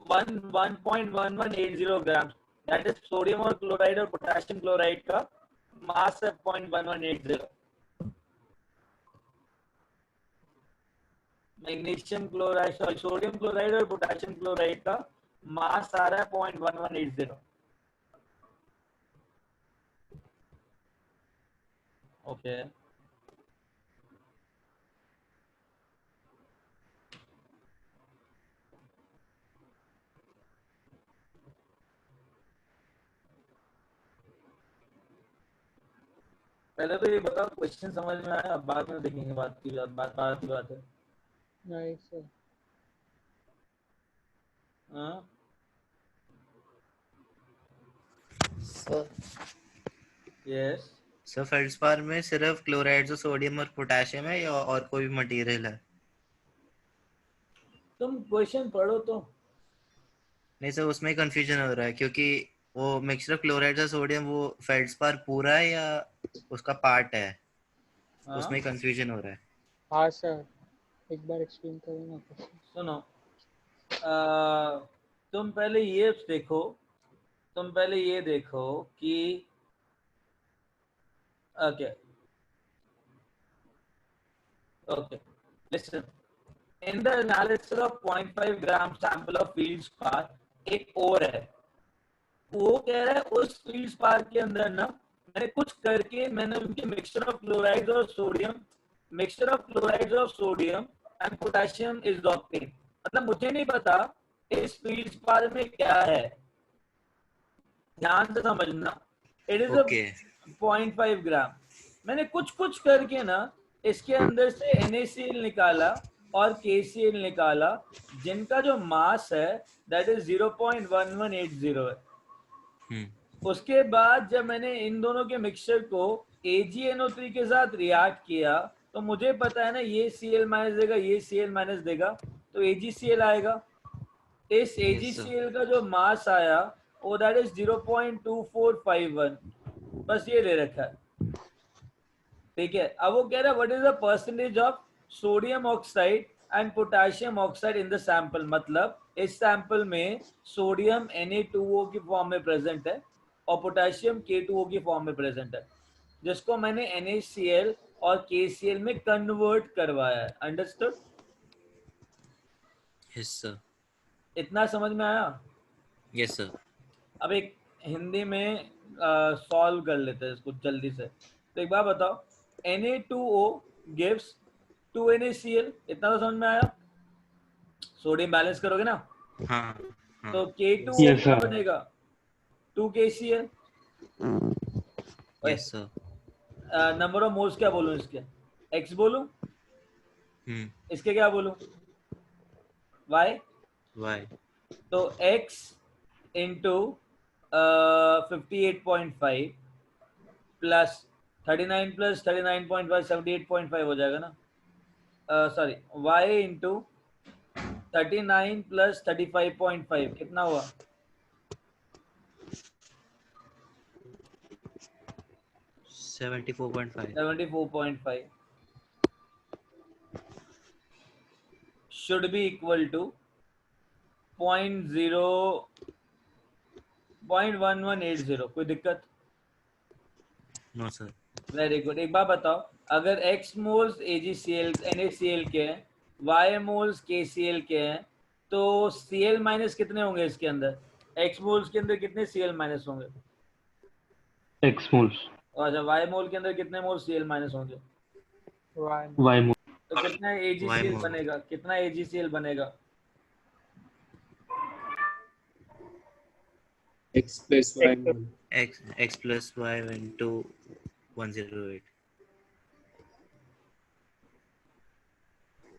1.1180 grams. That is sodium और chloride और potassium chloride का मास है 0.1180. Magnesium chloride, sorry sodium chloride और potassium chloride का मास आ रहा है 0.1180. Okay, पहले तो ये बताओ क्वेश्चन समझ में आया, अब बाद में देखेंगे, बात की बात है। Right, sir. हाँ, सर यस। सर फेल्डस्पार में सिर्फ क्लोराइड्स और सोडियम और पोटेशियम है या और कोई भी मटेरियल है? तुम क्वेश्चन पढ़ो तो। नहीं सर, उसमें कंफ्यूजन हो रहा है क्योंकि वो मिक्सचर ऑफ क्लोराइड्स और सोडियम वो फेल्डस्पार पूरा है या उसका पार्ट है, हाँ, उसमें कंफ्यूजन हो रहा है। हाँ सर, एक बार एक्सप्लेन करो ना क्वेश्चन। सुनो, तुम पहले ये देखो कि okay okay listen, in the analysis of 0.5 gram sample of feldspar, एक और है, वो कह रहा है उस feldspar के अंदर ना मैंने कुछ करके मैंने उनके mixture of chlorides of sodium and potassium is obtain. मतलब मुझे नहीं पता इस feldspar में क्या है, ध्यान से समझना। इट इज ओके 0.5 ग्राम, मैंने कुछ करके ना इसके अंदर से NaCl निकाला और KCl निकाला, जिनका जो मास है दैट इज 0.1180 है। उसके बाद जब मैंने इन दोनों के मिक्सचर को AgNO3 के साथ रिएक्ट किया तो मुझे पता है ना ये Cl माइनस देगा, ये Cl माइनस देगा, तो AgCl आएगा। इस AgCl का जो मास आया वो दैट इज 0.2451, बस ये दे रखा है, ठीक है। अब वो कह रहा है what is the percentage of sodium oxide and potassium oxide in the sample, मतलब इस सैंपल में सोडियम Na2O की फॉर्म में प्रेजेंट है और पोटेशियम K2O की फॉर्म में प्रेजेंट है, जिसको मैंने NaCl और KCl में कन्वर्ट करवाया है। अंडरस्टूड? Yes sir. इतना समझ में आया? Yes sir. अब एक हिंदी में सॉल्व कर लेते हैं इसको जल्दी से। तो एक बार बताओ, Na2O gives 2NaCl, इतना तो समझ में आया? सोडियम बैलेंस करोगे ना, हाँ तो K2O Yes, क्या sir. बनेगा? 2KCl। Yes sir. Number of moles क्या बोलूं इसके? X बोलूं? इसके क्या बोलूं? Y? वाई। तो X इंटू 58.5 प्लस 39 प्लस 39.5 78.5 हो जाएगा ना, सॉरी y इंटू 39 प्लस 35.5 कितना हुआ? 74.5। 74.5 should be equal to 0.1180। कोई दिक्कत? No sir. Very good. एक बात बताओ, अगर x मोल्स AgCl NaCl के हैं, y मोल्स KCl के हैं, तो Cl माइनस कितने होंगे इसके अंदर? x मोल्स के अंदर कितने Cl माइनस होंगे? X moles. और अच्छा, y मोल के अंदर कितने मोल Cl माइनस होंगे? One. Y mole. तो कितना AgCl मोल। बनेगा? कितना AgCl बनेगा? X plus Y X. mole. x plus y into 108।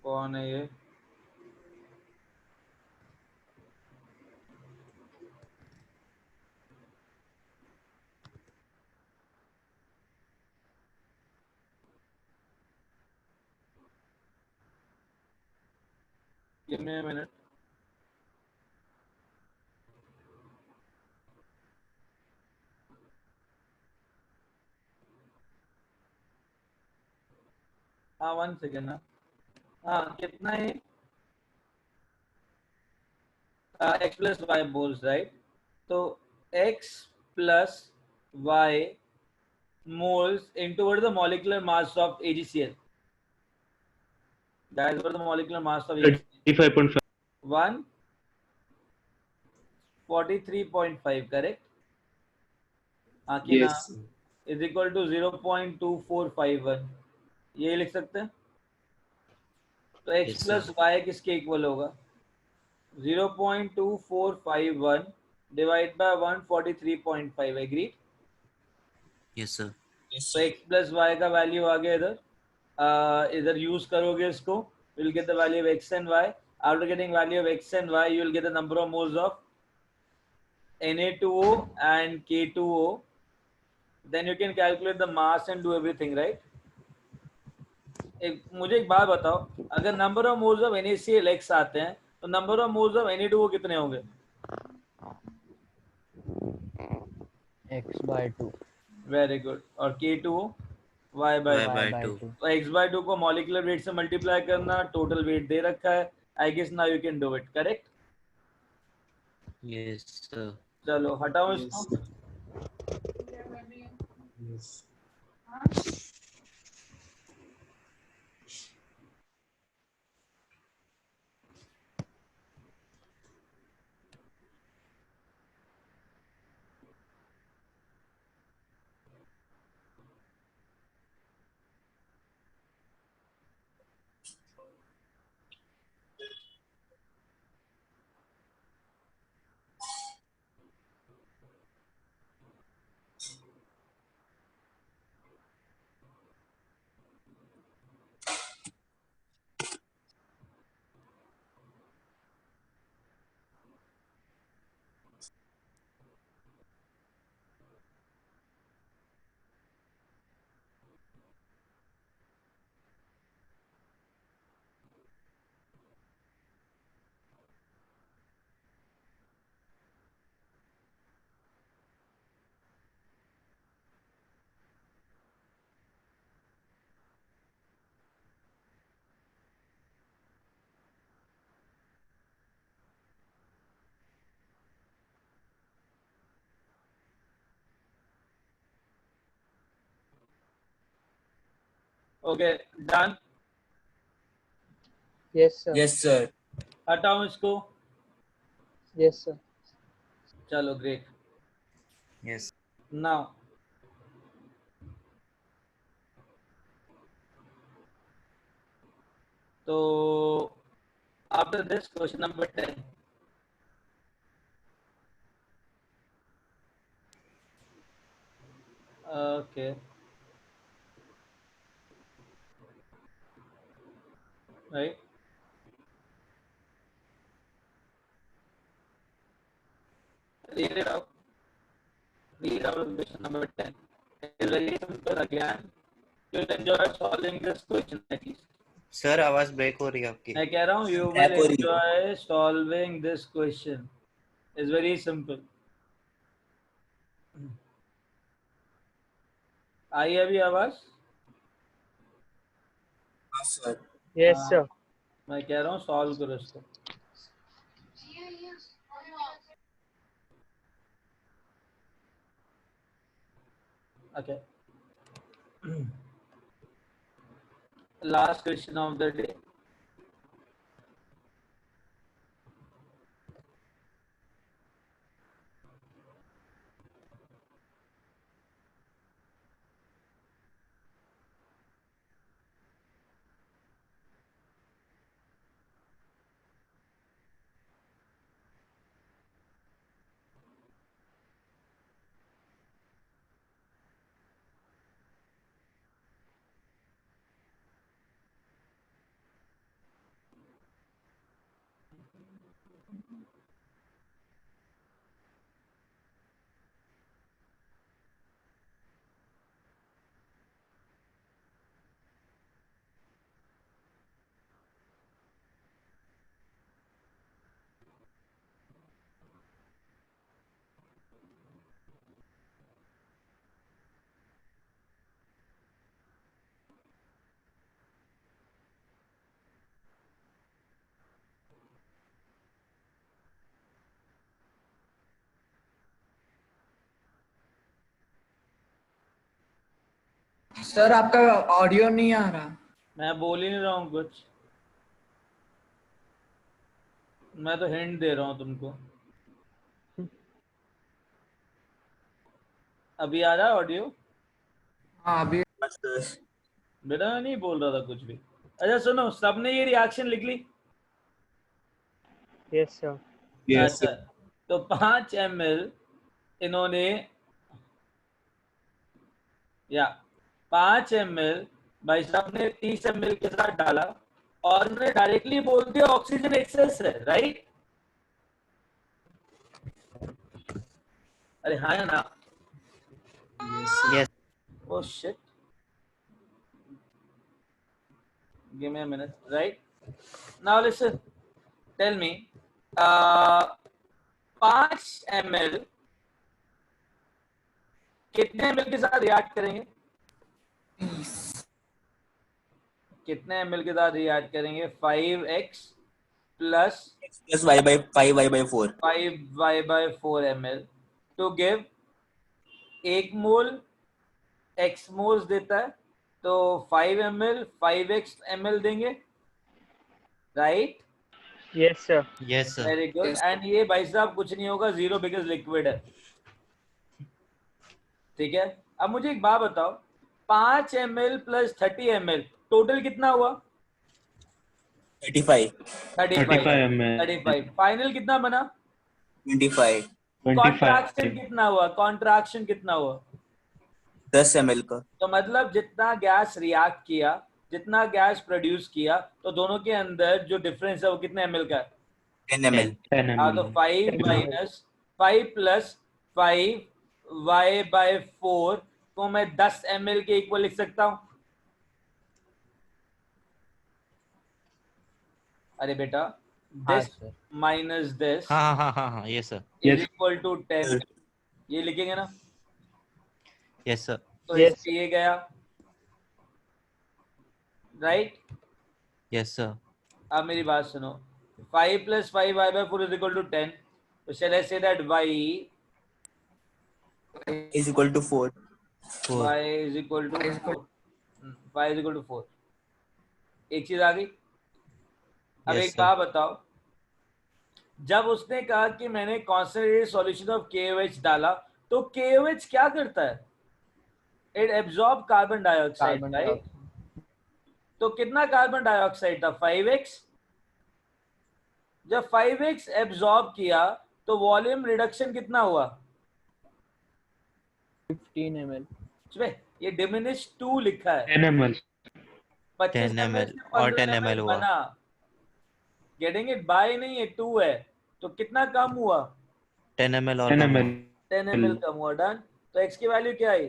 कौन है ये? Give me a minute. हाँ 1 सेकेंड ना. हाँ कितना है? x plus y moles, right? तो x plus y moles into what is the molecular mass of AgCl? Guys, what is the molecular mass of AgCl? 35.5. 143.5, correct? हाँ कि ना Yes. sir. is equal to 0.2451. ये लिख सकते हैं. तो x Yes, plus sir. y किसके equal होगा? 0.2451 divided by 143.5. Agreed? Yes, sir. Yes, तो sir. x plus y का वैल्यू आ गया इधर. इधर यूज करोगे इसको, you will get the value of x and y. After getting value of x and y, you will get the number of moles of Na2O and K2O. Then you can calculate the mass and do everything, right? मुझे एक बात बताओ, अगर number of moles of NaCl x आते हैं तो number of moles of Na2O कितने होंगे? x/2 very good. और K2O y by Y 2. by y/2 2. तो x/2 को मॉलिक्यूलर वेट से मल्टीप्लाई करना, टोटल वेट दे रखा है. I guess now you can do it, correct? Yes, sir. चलो हटाओ Yes. इसको. sir. Yes. Okay done. yes sir Yes, sir. हटाओ इसको. yes sir चलो ग्रेट. Yes. नाउ तो after this question number 10. Okay. Right. Read it out. Read out question number 10. It's very simple again. You'll enjoy solving this question at least. Sir, आवाज break हो रही है आपकी. मैं कह रहा हूँ you Back will हो रही है. enjoy solving this question. It's very simple. आई अभी आवाज? Yes, sir. yes हाँ, sir मैं कह रहा हूँ सॉल्व करो इसको. Okay. Last question of the day. Sir आपका ऑडियो नहीं आ रहा। मैं बोल ही नहीं रहा हूँ कुछ, मैं तो हिंट दे रहा हूँ तुमको। अभी आ रहा है ऑडियो? हाँ अभी। बेटा मैं नहीं बोल रहा था कुछ भी। अच्छा सुनो, सबने ये रिएक्शन लिख ली? Yes sir. अच्छा, तो 5 ml इन्होंने, या 5 ml भाई साहब ने 30 ml के साथ डाला और उन्होंने डायरेक्टली बोल दिया ऑक्सीजन एक्सेस है, राइट? अरे हाँ या ना? Yes. Oh shit. Give me a minute, right? Now listen. Tell me, 5 ml कितने ml के साथ रिएक्ट करेंगे? कितने ml के साथ रिएक्ट करेंगे? 5x plus y by 5y by 4 5y by 4 ml to give 1 mole x moles देता है, तो 5 ml 5x ml देंगे, right? Yes sir. Yes sir. Very good. And ये भाई साहब कुछ नहीं होगा, जीरो बिकॉज लिक्विड है, ठीक है? अब मुझे एक बात बताओ, 5 ml प्लस 30 ml टोटल कितना हुआ? 35 35 ml 35। फाइनल कितना बना? 25 कॉन्ट्रैक्शन 25 कितना हुआ? कॉन्ट्रैक्शन कितना हुआ? 10 ml का। तो मतलब जितना गैस रिएक्ट किया, जितना गैस प्रोड्यूस किया, तो दोनों के अंदर जो डिफरेंस है वो कितने ml का है? 10 ml 10 हाँ, तो ml 5 minus 5 plus 5 y by 4 को मैं 10 ml के इक्वल लिख सकता हूं। अरे बेटा, दिस माइनस दिस हाँ yes sir. Is equal to 10, ये लिखेंगे ना? Yes sir. तो Yes. इससे ये गया, राइट? Yes sir. अब मेरी बात सुनो, 5 plus 5 y by 4 is equal to 10, तो shall I say that y is equal to 4 4. y is equal to 4, y is equal to 4। एक चीज आ गई। अब Yes, एक sir. बात बताओ, जब उसने कहा कि मैंने कॉन्सेंट्रेटेड सॉल्यूशन ऑफ KOH डाला, तो KOH क्या करता है? It absorb carbon dioxide, right? तो कितना कार्बन डाइऑक्साइड था? 5x। जब 5x एब्जॉर्ब किया तो वॉल्यूम रिडक्शन कितना हुआ? 15 ml। ये डिमिनिश 2 लिखा है, 10 ml 25 10 ml ml से और 15 10 ml ml हुआ। बना। Getting it? बाय नहीं है, 2 है, तो कितना कम हुआ? 10 ml और 10 कम हुआ। ml 10 ml कम हुआ। डन। तो x की वैल्यू क्या आई?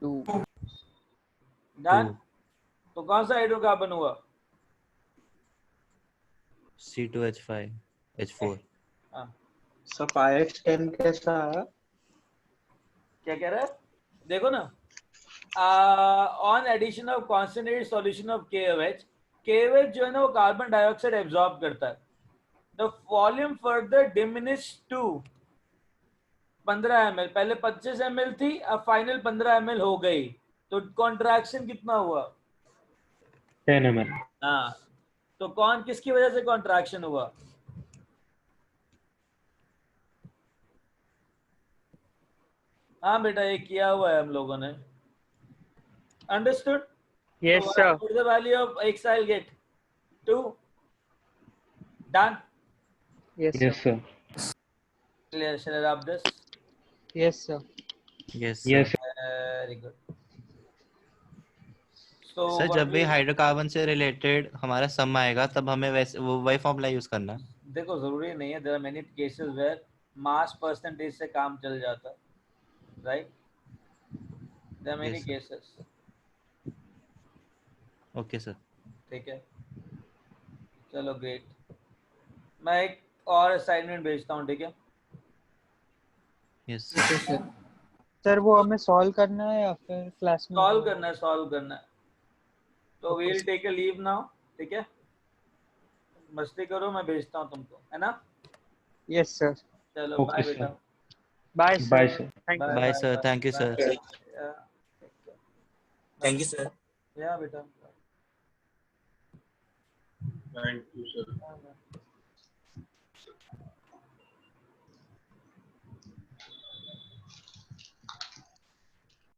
2। डन। 2. तो कौन सा हाइड्रोकार्बन हुआ? C2H5 H4. हाँ, सर 5x10 कैसा आया? क्या कह रहा है? देखो ना, on addition of concentrated solution of KOH, KOH जो है ना वो कार्बन डाइऑक्साइड एब्जॉर्ब करता है। The volume further diminish to 15 ml, पहले 25 ml थी, अब फाइनल 15 ml हो गई, तो कॉन्ट्रैक्शन कितना हुआ? 10 ml हाँ, तो कौन किसकी वजह से कॉन्ट्रैक्शन हुआ? हाँ बेटा, ये किया हुआ है हम लोगों ने। Understood? Yes sir. The value of x I'll get 2. Done? Yes yes sir. sir Clear? Shall I rub this? Yes sir. Yes yes sir. Very good. So sir what जब भी we- हाइड्रोकार्बन से related हमारा सम आएगा तब हमें वैसे वो वही फॉर्मूला यूज करना है। देखो जरूरी नहीं है, there are many cases where mass percentage से काम चल जाता है, right? There are many Yes, sir. Cases, okay sir. ठीक है? चलो ग्रेट, मैं एक और असाइनमेंट भेजता हूँ, ठीक है? यस सर वो हमें सॉल्व करना है या फिर क्लास में? सॉल्व करना है, सॉल्व करना है। तो we will take a leave now, ठीक है? मस्ती करो, मैं भेजता हूँ तुमको, है ना? Yes sir. चलो Okay, बाय sir. बेटा। Bye bye sir. sir thank you. Bye sir, thank you sir. Yeah. Thank you sir. या बेटा। Thank you sir.